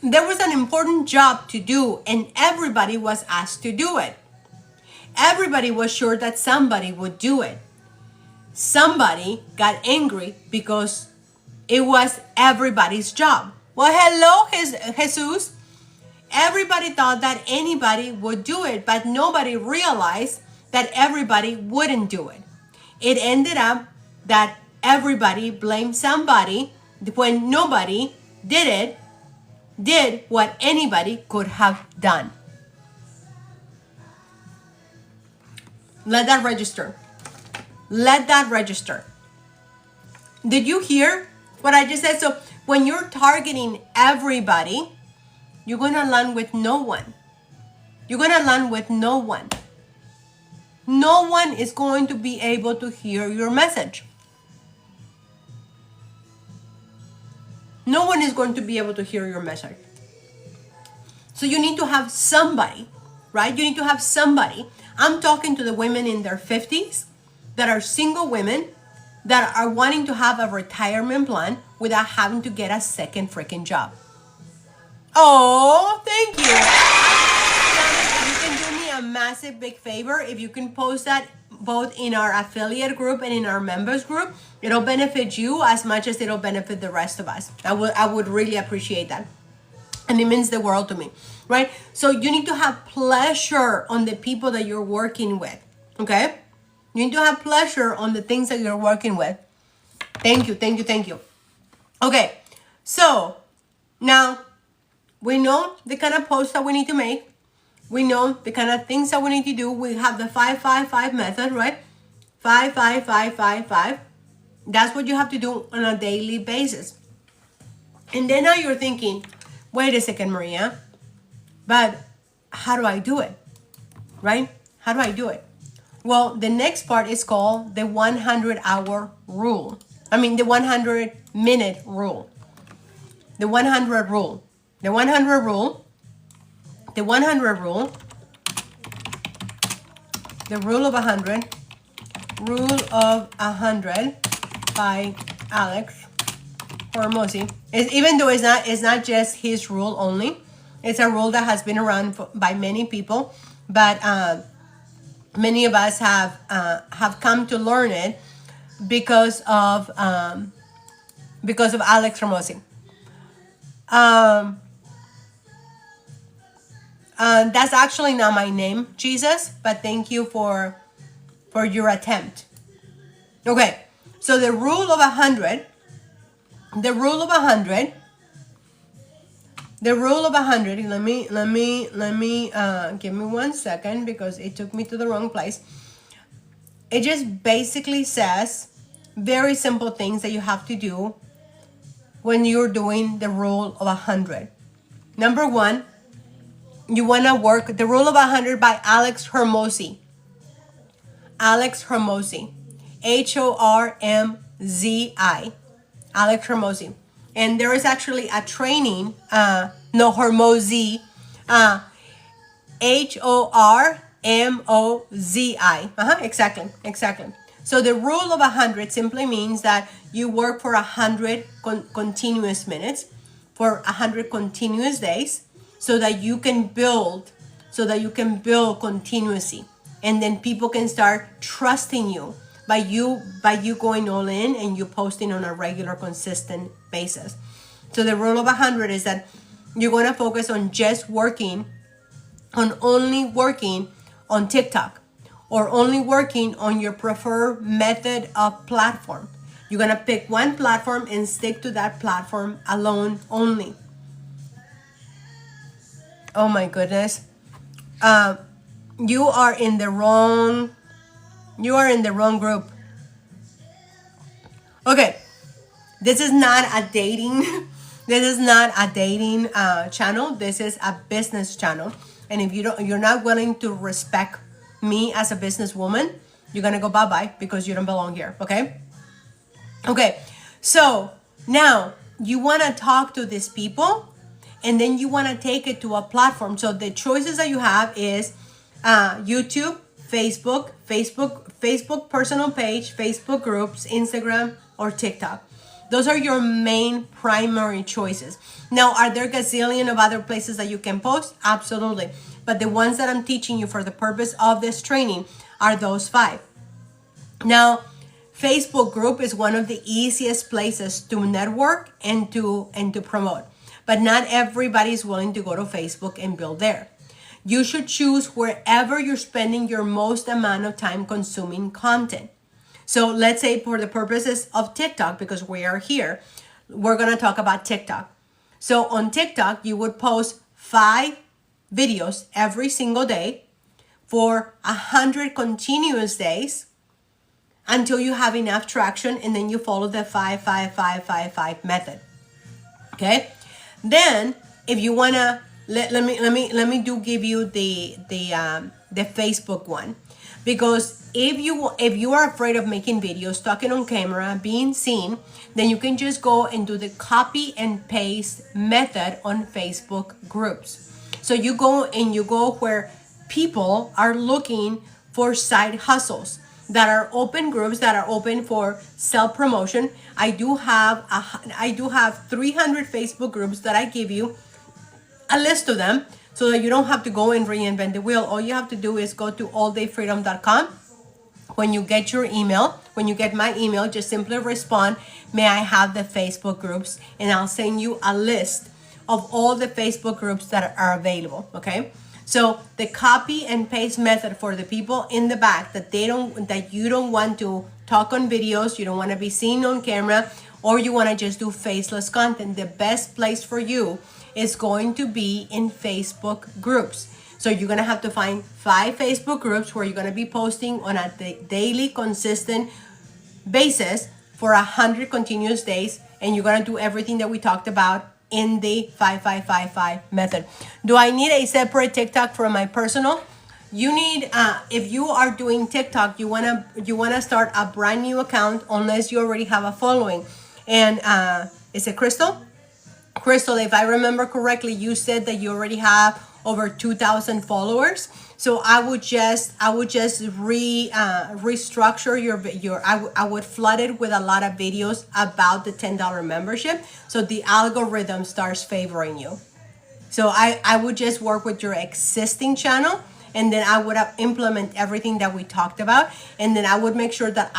There was an important job to do and everybody was asked to do it. Everybody was sure that somebody would do it. Somebody got angry because it was everybody's job. Well, hello, Jesus. Everybody thought that anybody would do it, but nobody realized that everybody wouldn't do it. It ended up that everybody blamed somebody when nobody did what anybody could have done. Let that register. Let that register. Did you hear what I just said? So when you're targeting everybody, you're going to land with no one. You're going to land with no one. No one is going to be able to hear your message. No one is going to be able to hear your message. So you need to have somebody, right? You need to have somebody. I'm talking to the women in their 50s that are single women that are wanting to have a retirement plan without having to get a second freaking job. Oh, thank you. If you can do me a massive big favor, if you can post that both in our affiliate group and in our members group, it'll benefit you as much as it'll benefit the rest of us. I would really appreciate that. And it means the world to me, right? So you need to have pleasure on the people that you're working with, okay? You need to have pleasure on the things that you're working with. Thank you, thank you, thank you. Okay, so now we know the kind of posts that we need to make. We know the kind of things that we need to do. We have the 5-5-5 method, right? 5-5-5-5-5. That's what you have to do on a daily basis. And then now you're thinking, wait a second, Maria, but how do I do it, right? How do I do it? Well, the next part is called the 100-hour rule. I mean, the 100-minute rule. The 100 rule. The 100 rule. The 100 rule. The rule of 100. Rule of 100 by Alex Hormozi. Even though it's not just his rule only. It's a rule that has been around by many people, but many of us have come to learn it because of Alex Hormozi. That's actually not my name, Jesus, but thank you for your attempt. Okay, so the rule of 100. The rule of 100. The rule of 100. Let me give me 1 second because it took me to the wrong place. It just basically says very simple things that you have to do when you're doing the rule of 100. Number 1, you want to work the rule of 100 by Alex Hormozi. Alex Hormozi. Hormzi. Alex Hormozi. And there is actually a training, Hormozi, Hormozi. Exactly. So the rule of 100 simply means that you work for 100 continuous minutes, for 100 continuous days, so that you can build continuously. And then people can start trusting you by you going all in and you posting on a regular, consistent basis. So the rule of 100 is that you're going to focus on only working on TikTok, or only working on your preferred method of platform. You're gonna pick one platform and stick to that platform alone only. Oh my goodness. You are in the wrong group. Okay, this is not a dating channel. This is a business channel. And if you're not willing to respect me as a businesswoman, you're gonna go bye-bye because you don't belong here. Okay, so now you want to talk to these people, and then you want to take it to a platform. So the choices that you have is YouTube, Facebook personal page, Facebook groups, Instagram, or TikTok. Those are your main primary choices. Now, are there gazillion of other places that you can post? Absolutely. But the ones that I'm teaching you for the purpose of this training are those 5. Now, Facebook group is one of the easiest places to network and to promote. But not everybody is willing to go to Facebook and build there. You should choose wherever you're spending your most amount of time consuming content. So let's say for the purposes of TikTok, because we are here, we're going to talk about TikTok. So on TikTok, you would post 5 videos every single day for 100 continuous days until you have enough traction, and then you follow the 5 method. Okay? Then if you want to let me give you the Facebook one. Because if you are afraid of making videos, talking on camera, being seen, then you can just go and do the copy and paste method on Facebook groups. So you go where people are looking for side hustles that are open groups that are open for self-promotion. I do have 300 Facebook groups that I give you a list of them, so that you don't have to go and reinvent the wheel. All you have to do is go to alldayfreedom.com. When you get my email, just simply respond, may I have the Facebook groups, and I'll send you a list of all the Facebook groups that are available. Okay, so the copy and paste method for the people in the back that you don't want to talk on videos, you don't want to be seen on camera, or you want to just do faceless content, the best place for you is going to be in Facebook groups. So you're going to have to find 5 Facebook groups where you're going to be posting on a daily consistent basis for 100 continuous days, and you're going to do everything that we talked about in the 5 method. Do I need a separate TikTok from my personal? You need if you are doing TikTok, you wanna start a brand new account unless you already have a following. And is it Crystal? Crystal, if I remember correctly, you said that you already have over 2,000 followers. So I would just restructure your I would flood it with a lot of videos about the $10 membership, so the algorithm starts favoring you. So I would just work with your existing channel, and then I would implement everything that we talked about, and then I would make sure that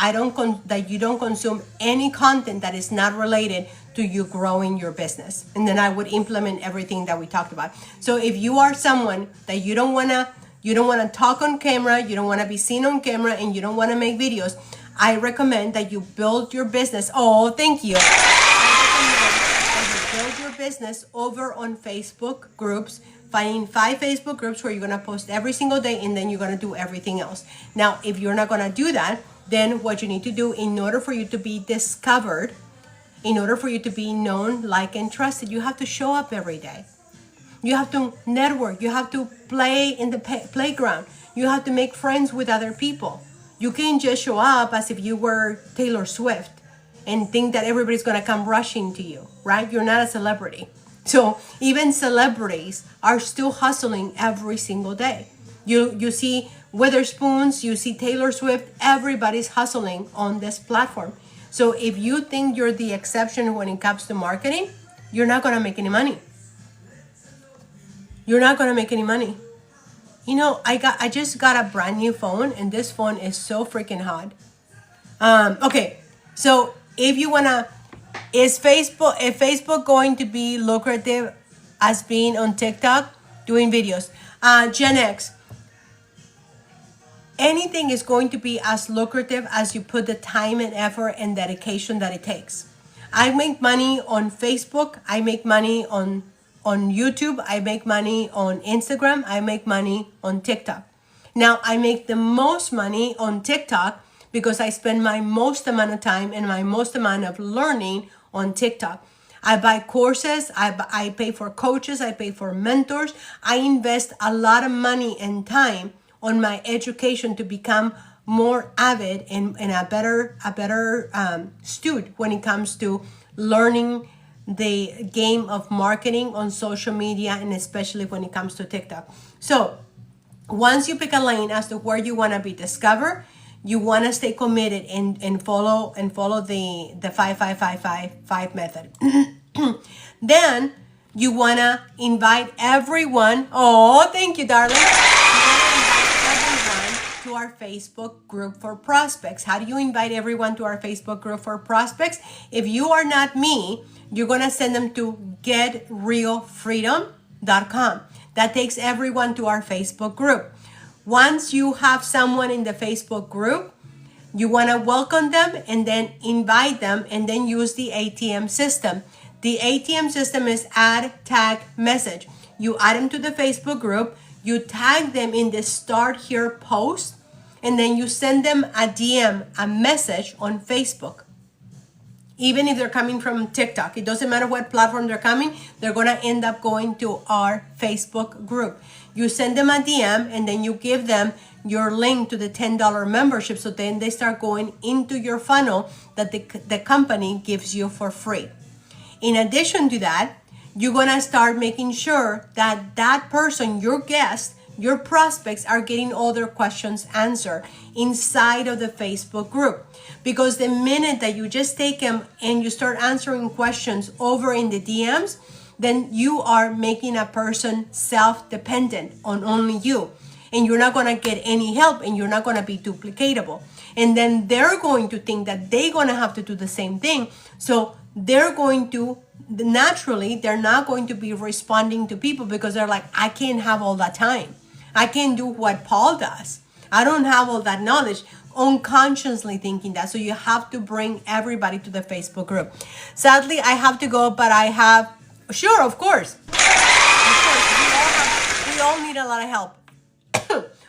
that you don't consume any content that is not related to you growing your business. And then I would implement everything that we talked about. So if you are someone that you don't want to talk on camera, you don't want to be seen on camera, and you don't want to make videos, I recommend that you build your business. Oh, thank you. Build your business over on Facebook groups, finding 5 Facebook groups where you're going to post every single day, and then you're going to do everything else. Now, if you're not going to do that, then what you need to do in order for you to be discovered, in order for you to be known, liked, and trusted, you have to show up every day. You have to network. You have to play in the playground. You have to make friends with other people. You can't just show up as if you were Taylor Swift and think that everybody's going to come rushing to you, right? You're not a celebrity. So even celebrities are still hustling every single day. You see Witherspoons, you see Taylor Swift, everybody's hustling on this platform. So if you think you're the exception when it comes to marketing, you're not going to make any money. You're not going to make any money. You know, I just got a brand new phone, and this phone is so freaking hot. Okay, so if you want to, is Facebook going to be lucrative as being on TikTok doing videos? Gen X, anything is going to be as lucrative as you put the time and effort and dedication that it takes. I make money on Facebook. I make money on YouTube. I make money on Instagram. I make money on TikTok. Now, I make the most money on TikTok because I spend my most amount of time and my most amount of learning on TikTok. I buy courses, I pay for coaches, I pay for mentors. I invest a lot of money and time on my education to become more avid and a better student when it comes to learning the game of marketing on social media, and especially when it comes to TikTok. So once you pick a lane as to where you want to be discovered, you want to stay committed and follow the 5 method. Then you want to invite everyone. Oh, thank you, darling. You want to invite everyone to our Facebook group for prospects. How do you invite everyone to our Facebook group for prospects? If you are not me, you're going to send them to getrealfreedom.com. That takes everyone to our Facebook group. Once you have someone in the Facebook group, you want to welcome them and then invite them and then use the ATM system. The ATM system is add, tag, message. You add them to the Facebook group, you tag them in the start here post, and then you send them a DM, a message on Facebook. Even if they're coming from TikTok, it doesn't matter what platform they're coming, they're going to end up going to our Facebook group. You send them a DM and then you give them your link to the $10 membership, so then they start going into your funnel that the company gives you for free. In addition to that, you're going to start making sure that that person, your guest, your prospects are getting all their questions answered inside of the Facebook group. Because the minute that you just take them and you start answering questions over in the DMs, then you are making a person self-dependent on only you. And you're not going to get any help and you're not going to be duplicatable. And then they're going to think that they're going to have to do the same thing. So they're going to, naturally, they're not going to be responding to people because they're like, I can't have all that time. I can't do what Paul does. I don't have all that knowledge. Unconsciously thinking that. So you have to bring everybody to the Facebook group. Sadly, I have to go, but I have, sure, of course. Of course, we all need a lot of help.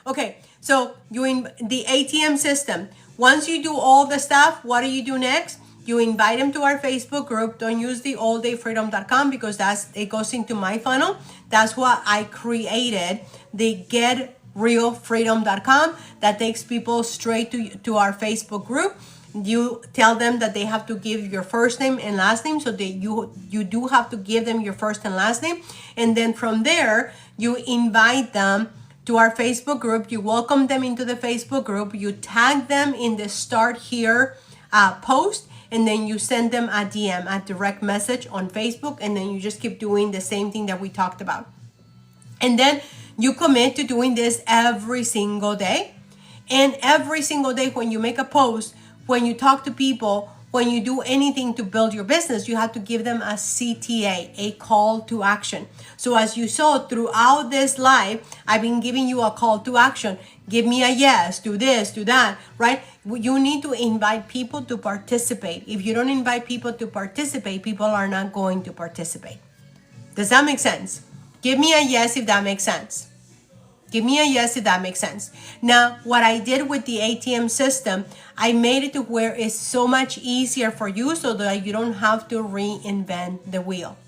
Okay, so you in the ATM system. Once you do all the stuff, what do you do next? You invite them to our Facebook group. Don't use the alldayfreedom.com because it goes into my funnel. That's why I created the getrealfreedom.com that takes people straight to our Facebook group. You tell them that they have to give your first name and last name, so that you do have to give them your first and last name. And then from there, you invite them to our Facebook group. You welcome them into the Facebook group. You tag them in the start here post, and then you send them a DM, a direct message on Facebook, and then you just keep doing the same thing that we talked about. And then you commit to doing this every single day. And every single day when you make a post, when you talk to people, when you do anything to build your business, you have to give them a CTA, a call to action. So as you saw throughout this live, I've been giving you a call to action. Give me a yes, do this, do that, right? You need to invite people to participate. If you don't invite people to participate, people are not going to participate. Does that make sense? Give me a yes if that makes sense. Give me a yes if that makes sense. Now, what I did with the ATM system, I made it to where it's so much easier for you so that you don't have to reinvent the wheel.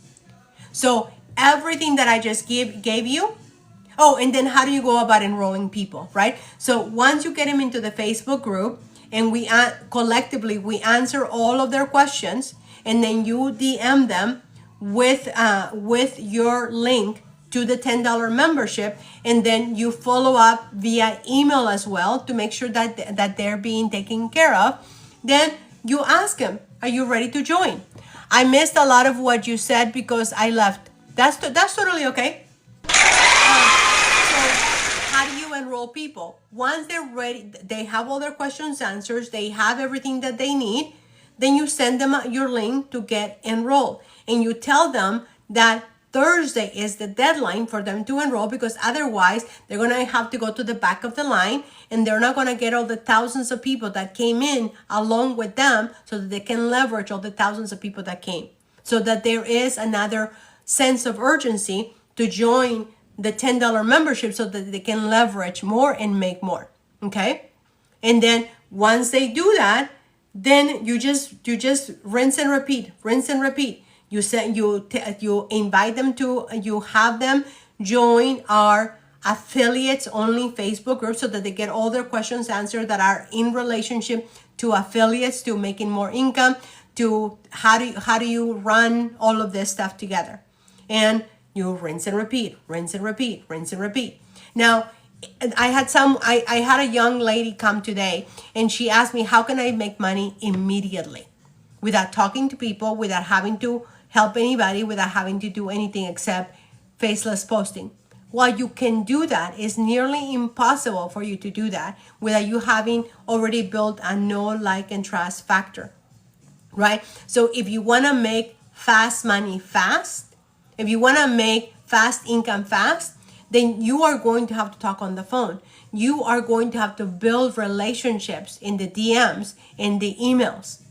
So everything that I just gave you. Oh, and then how do you go about enrolling people, right? So once you get them into the Facebook group and we collectively, we answer all of their questions, and then you DM them with your link to the $10 membership, and then you follow up via email as well to make sure that they're being taken care of. Then you ask them, are you ready to join? I missed a lot of what you said because I left. That's totally okay. So how do you enroll people? Once they're ready, they have all their questions answered, they have everything that they need, then you send them your link to get enrolled. And you tell them that Thursday is the deadline for them to enroll, because otherwise they're going to have to go to the back of the line and they're not going to get all the thousands of people that came in along with them, so that they can leverage all the thousands of people that came. So that there is another sense of urgency to join the $10 membership, so that they can leverage more and make more. Okay? And then once they do that, then you just rinse and repeat, rinse and repeat. You invite them to, you have them join our affiliates only Facebook group, so that they get all their questions answered that are in relationship to affiliates, to making more income, to how do you run all of this stuff together. And you rinse and repeat, rinse and repeat, rinse and repeat. Now, I had a young lady come today, and she asked me, how can I make money immediately without talking to people, without having to help anybody, without having to do anything except faceless posting? Well, you can do that. It's nearly impossible for you to do that without you having already built a know, like, and trust factor, right? So if you want to make fast money fast, if you want to make fast income fast, then you are going to have to talk on the phone. You are going to have to build relationships in the DMs, in the emails,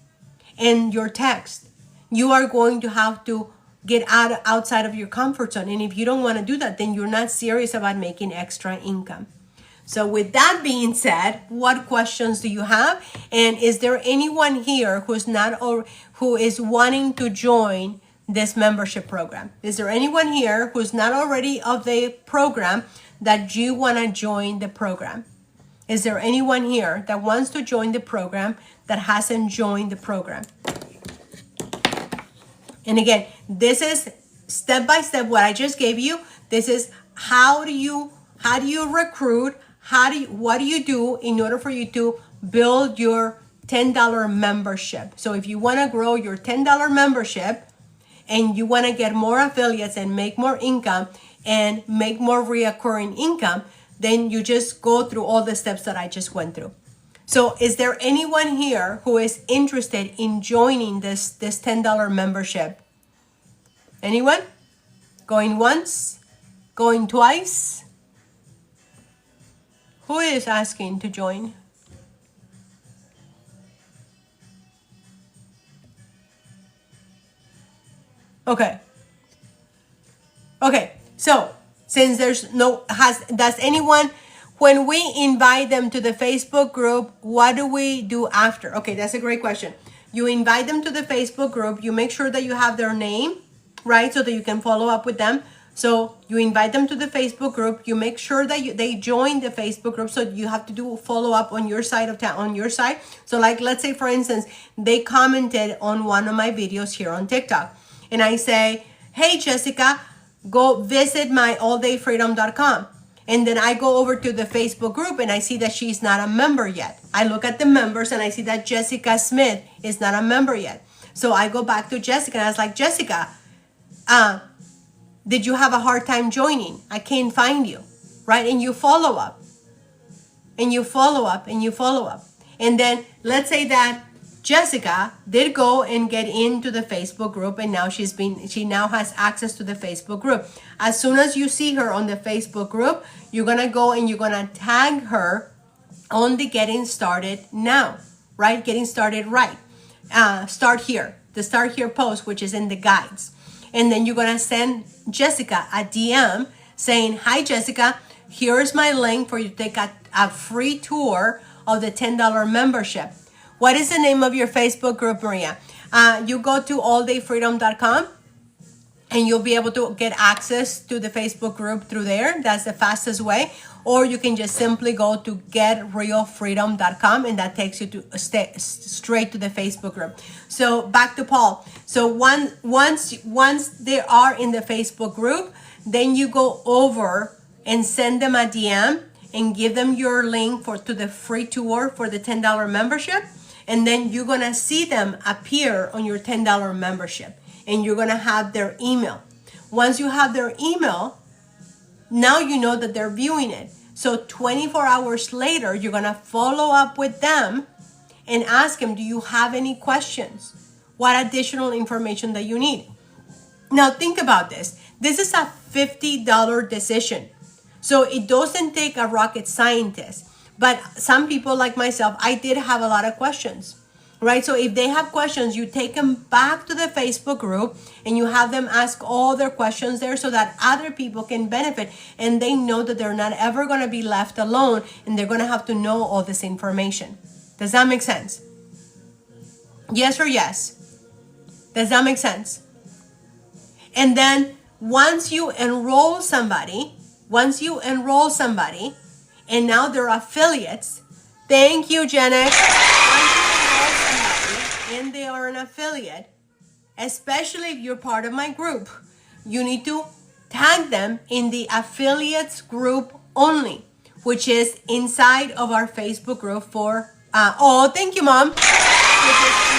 in your text. You are going to have to get outside of your comfort zone. And if you don't want to do that, then you're not serious about making extra income. So with that being said, what questions do you have? And is there anyone here who is wanting to join this membership program? Is there anyone here who's not already of the program that you want to join the program? Is there anyone here that wants to join the program that hasn't joined the program? And again, this is step by step what I just gave you. This is how do you recruit, what do you do in order for you to build your $10 membership. So if you want to grow your $10 membership and you want to get more affiliates and make more income and make more reoccurring income, then you just go through all the steps that I just went through. So is there anyone here who is interested in joining this $10 membership? Anyone? Going once? Going twice? Who is asking to join? Okay. Okay. So since there's does anyone, when we invite them to the Facebook group, what do we do after? Okay, that's a great question. You invite them to the Facebook group. You make sure that you have their name, right? So that you can follow up with them. So you invite them to the Facebook group. You make sure that they join the Facebook group. So you have to do follow up on your side of town, on your side. So like, let's say for instance, they commented on one of my videos here on TikTok. And I say, hey, Jessica, go visit my alldayfreedom.com. And then I go over to the Facebook group and I see that she's not a member yet. I look at the members and I see that Jessica Smith is not a member yet. So I go back to Jessica and I was like, Jessica, did you have a hard time joining? I can't find you, right? And you follow up and you follow up and you follow up. And then let's say that Jessica did go and get into the Facebook group and now she now has access to the Facebook group. As soon as you see her on the Facebook group, you're going to go and you're going to tag her on the getting started now, right? Getting started right. Start here, the start here post, which is in the guides. And then you're going to send Jessica a DM saying, hi, Jessica, here's my link for you to take a free tour of the $10 membership. What is the name of your Facebook group, Maria? You go to alldayfreedom.com and you'll be able to get access to the Facebook group through there. That's the fastest way. Or you can just simply go to getrealfreedom.com and that takes you to straight to the Facebook group. So back to Paul. So once they are in the Facebook group, then you go over and send them a DM and give them your link to the free tour for the $10 membership. And then you're going to see them appear on your $10 membership and you're going to have their email. Once you have their email, now you know that they're viewing it. So 24 hours later, you're going to follow up with them and ask them, do you have any questions? What additional information that you need? Now think about this. This is a $50 decision. So it doesn't take a rocket scientist. But some people like myself, I did have a lot of questions, right? So if they have questions, you take them back to the Facebook group and you have them ask all their questions there so that other people can benefit and they know that they're not ever going to be left alone and they're going to have to know all this information. Does that make sense? Yes or yes? Does that make sense? And then once you enroll somebody, and now they're affiliates. Thank you, Janet. Once you enroll somebody and they are an affiliate, especially if you're part of my group, you need to tag them in the affiliates group only, which is inside of our Facebook group for, thank you, Mom, which is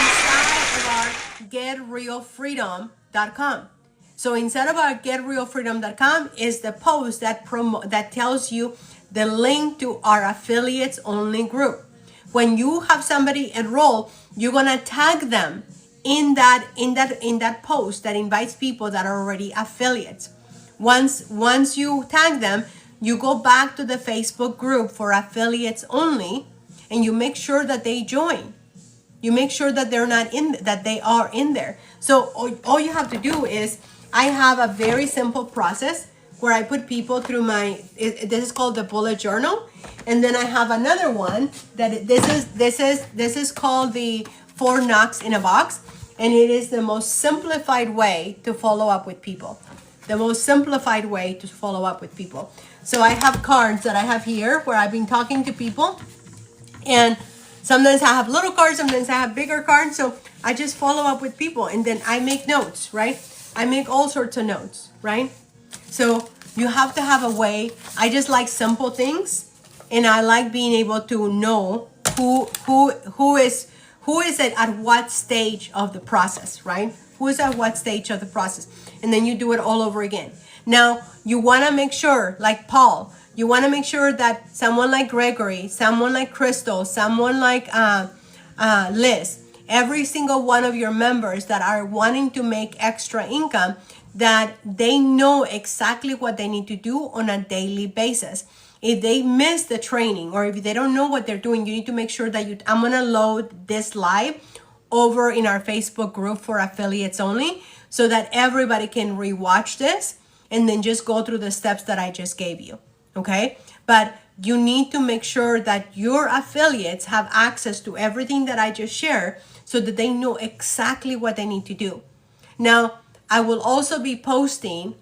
inside of our getrealfreedom.com. So inside of our getrealfreedom.com is the post that tells you the link to our affiliates only group. When you have somebody enroll, you're gonna tag them in that post that invites people that are already affiliates. Once you tag them, you go back to the Facebook group for affiliates only, and you make sure that they join. You make sure that they are in there. So all you have to do is, I have a very simple process where I put people through this is called the bullet journal, and then I have another one that this is called the 4 knocks in a box, and it is the most simplified way to follow up with people. So I have cards that I have here where I've been talking to people, and sometimes I have little cards, sometimes I have bigger cards. So I just follow up with people, and then I make notes, right? I make all sorts of notes, right? So you have to have a way. I just like simple things, and I like being able to know who is at what stage of the process, right? Who is at what stage of the process, and then you do it all over again. Now you want to make sure, like Paul, you want to make sure that someone like Gregory, someone like Crystal, someone like Liz, every single one of your members that are wanting to make extra income, that they know exactly what they need to do on a daily basis. If they miss the training or if they don't know what they're doing, you need to make sure that I'm going to load this live over in our Facebook group for affiliates only so that everybody can rewatch this and then just go through the steps that I just gave you. Okay? But you need to make sure that your affiliates have access to everything that I just shared so that they know exactly what they need to do. Now, I will also be posting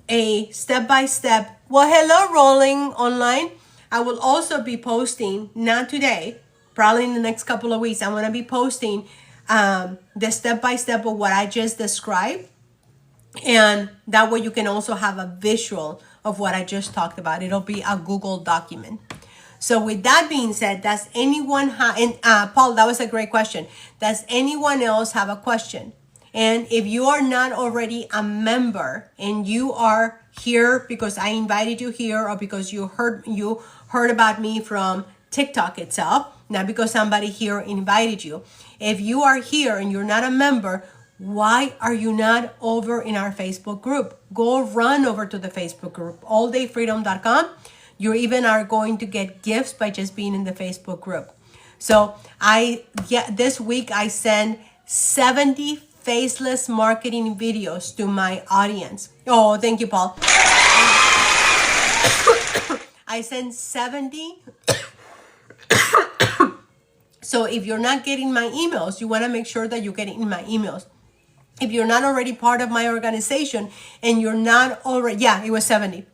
a step-by-step, hello, Rolling Online. I will also be posting, not today, probably in the next couple of weeks, I'm going to be posting the step-by-step of what I just described. And that way you can also have a visual of what I just talked about. It'll be a Google document. So with that being said, does anyone Paul, that was a great question. Does anyone else have a question? And if you are not already a member and you are here because I invited you here or because you heard about me from TikTok itself, not because somebody here invited you. If you are here and you're not a member, why are you not over in our Facebook group? Go run over to the Facebook group, alldayfreedom.com. You even are going to get gifts by just being in the Facebook group. So this week I sent 70 faceless marketing videos to my audience. Oh, thank you, Paul. I sent 70. So if you're not getting my emails, you want to make sure that you get in my emails. If you're not already part of my organization and you're not already, it was 70.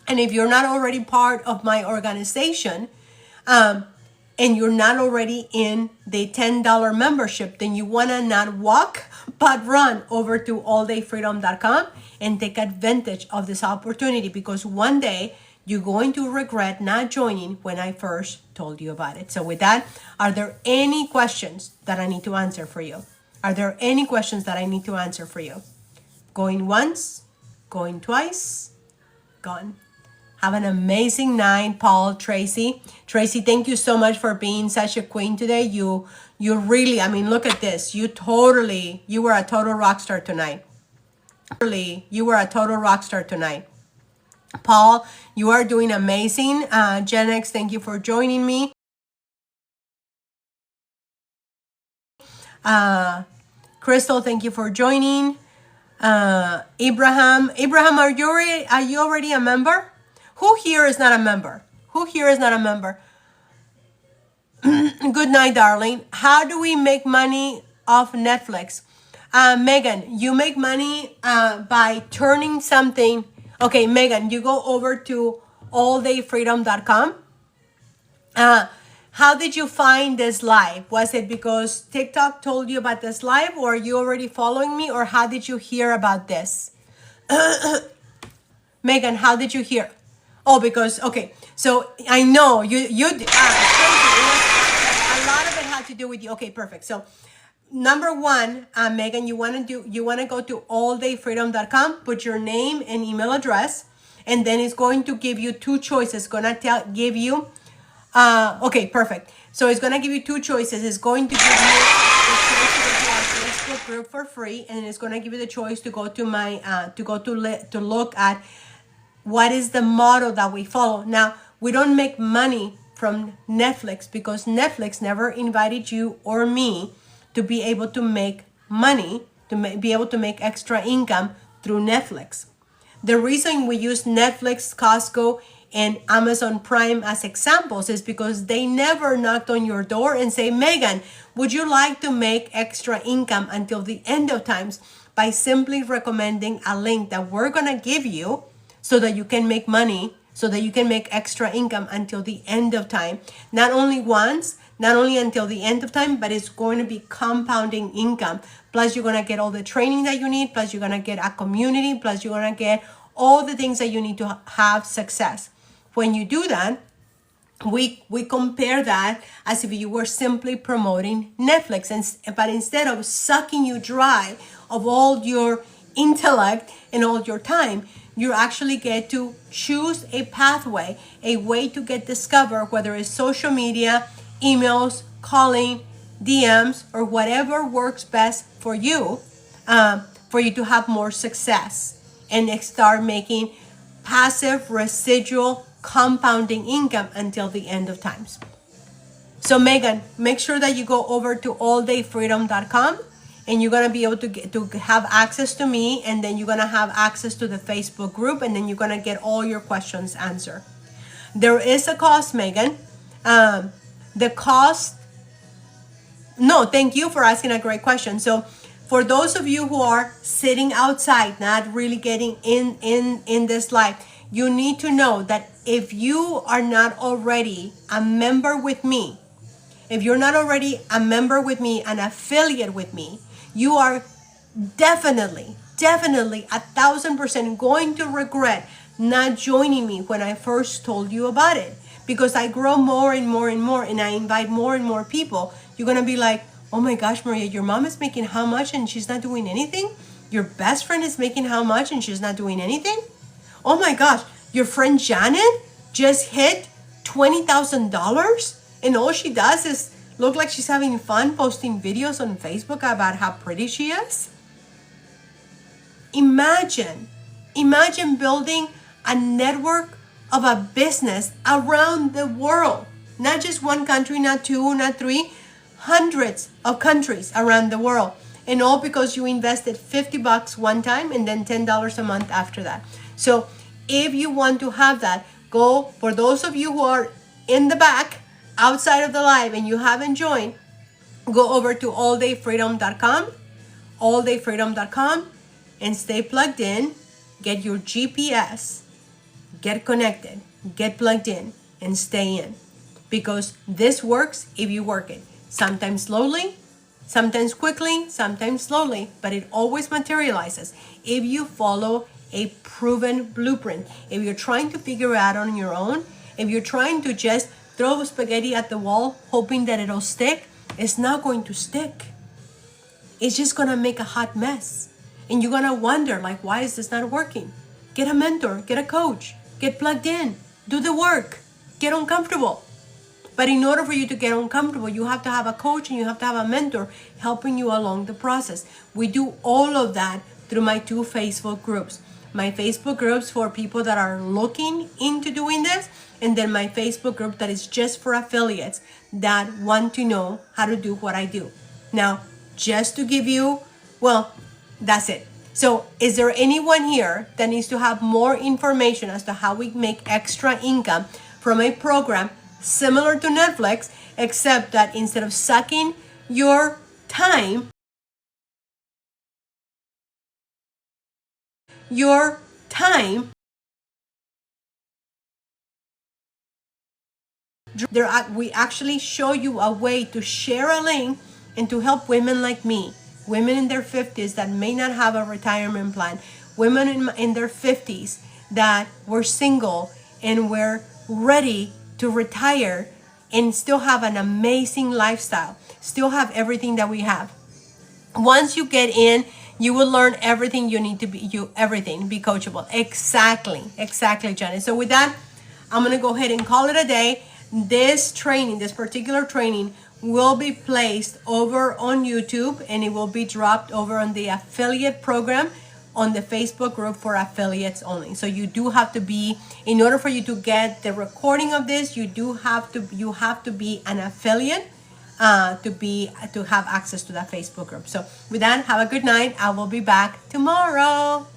And if you're not already part of my organization, and you're not already in the $10 membership, then you want to not walk, but run over to alldayfreedom.com and take advantage of this opportunity, because one day you're going to regret not joining when I first told you about it. So with that, are there any questions that I need to answer for you? Are there any questions that I need to answer for you? Going once, going twice, gone. Have an amazing night, Paul, Tracy. Tracy, thank you so much for being such a queen today. You really, look at this. You were a total rock star tonight. You were a total rock star tonight. Paul, you are doing amazing. Gen X, thank you for joining me. Crystal, thank you for joining. Abraham, are you already a member? Who here is not a member? Who here is not a member? Good night, darling. How do we make money off Netflix? Megan, you make money by turning something. Okay, Megan, you go over to alldayfreedom.com. How did you find this live? Was it because TikTok told you about this live, or are you already following me, or how did you hear about this? Megan, how did you hear? Oh, because, okay, so I know you a lot of it had to do with you. Okay, perfect. So number one, Megan, you want to go to alldayfreedom.com, put your name and email address, and then it's going to give you two choices. It's gonna give you, okay, perfect. So it's gonna give you two choices. It's going to give you the choice to go to our Facebook group for free, and it's gonna give you the choice to go to my to look at what is the model that we follow. Now, we don't make money from Netflix because Netflix never invited you or me to be able to make money, be able to make extra income through Netflix. The reason we use Netflix, Costco, and Amazon Prime as examples is because they never knocked on your door and say, Megan, would you like to make extra income until the end of times by simply recommending a link that we're gonna give you so that you can make money, so that you can make extra income until the end of time. Not only once, not only until the end of time, but it's going to be compounding income. Plus, you're going to get all the training that you need. Plus, you're going to get a community. Plus, you're going to get all the things that you need to have success. When you do that, we compare that as if you were simply promoting Netflix. But instead of sucking you dry of all your intellect and all your time, you actually get to choose a pathway, a way to get discovered, whether it's social media, emails, calling, DMs, or whatever works best for you to have more success and start making passive, residual, compounding income until the end of times. So Megan, make sure that you go over to alldayfreedom.com, and you're going to be able to have access to me, and then you're going to have access to the Facebook group, and then you're going to get all your questions answered. There is a cost, Megan. The cost, no, thank you for asking a great question. So for those of you who are sitting outside, not really getting in this live, you need to know that if you are not already a member with me, if you're not already a member with me, an affiliate with me, you are definitely 1,000% going to regret not joining me when I first told you about it. Because I grow more and more and more, and I invite more and more people. You're gonna be like, oh my gosh, Maria, your mom is making how much and she's not doing anything? Your best friend is making how much and she's not doing anything? Oh my gosh, your friend Janet just hit $20,000 and all she does is look like she's having fun posting videos on Facebook about how pretty she is? Imagine building a network of a business around the world. Not just one country, not two, not three, hundreds of countries around the world. And all because you invested $50 one time and then $10 a month after that. So if you want to have that, go, for those of you who are in the back, outside of the live, and you haven't joined, go over to alldayfreedom.com, and stay plugged in, get your GPS, get connected, get plugged in, and stay in. Because this works if you work it. Sometimes slowly, sometimes quickly, sometimes slowly, but it always materializes if you follow a proven blueprint. If you're trying to figure it out on your own, if you're trying to just throw spaghetti at the wall hoping that it'll stick, it's not going to stick. It's just gonna make a hot mess. And you're gonna wonder, like, why is this not working? Get a mentor, get a coach, get plugged in, do the work, get uncomfortable. But in order for you to get uncomfortable, you have to have a coach and you have to have a mentor helping you along the process. We do all of that through my 2 Facebook groups. My Facebook groups for people that are looking into doing this, and then my Facebook group that is just for affiliates that want to know how to do what I do. Now, just to give you, well, that's it. So is there anyone here that needs to have more information as to how we make extra income from a program similar to Netflix, except that instead of sucking your time, we actually show you a way to share a link and to help women like me, women in their 50s that may not have a retirement plan, women in their 50s that were single and were ready to retire and still have an amazing lifestyle, still have everything that we have. Once you get in, you will learn everything you need to be coachable. Exactly, Janet. So with that, I'm going to go ahead and call it a day. This particular training will be placed over on YouTube, and it will be dropped over on the affiliate program on the Facebook group for affiliates only. So you do have to be, in order for you to get the recording of this, you have to be an affiliate to have access to that Facebook group. So with that, have a good night. I will be back tomorrow.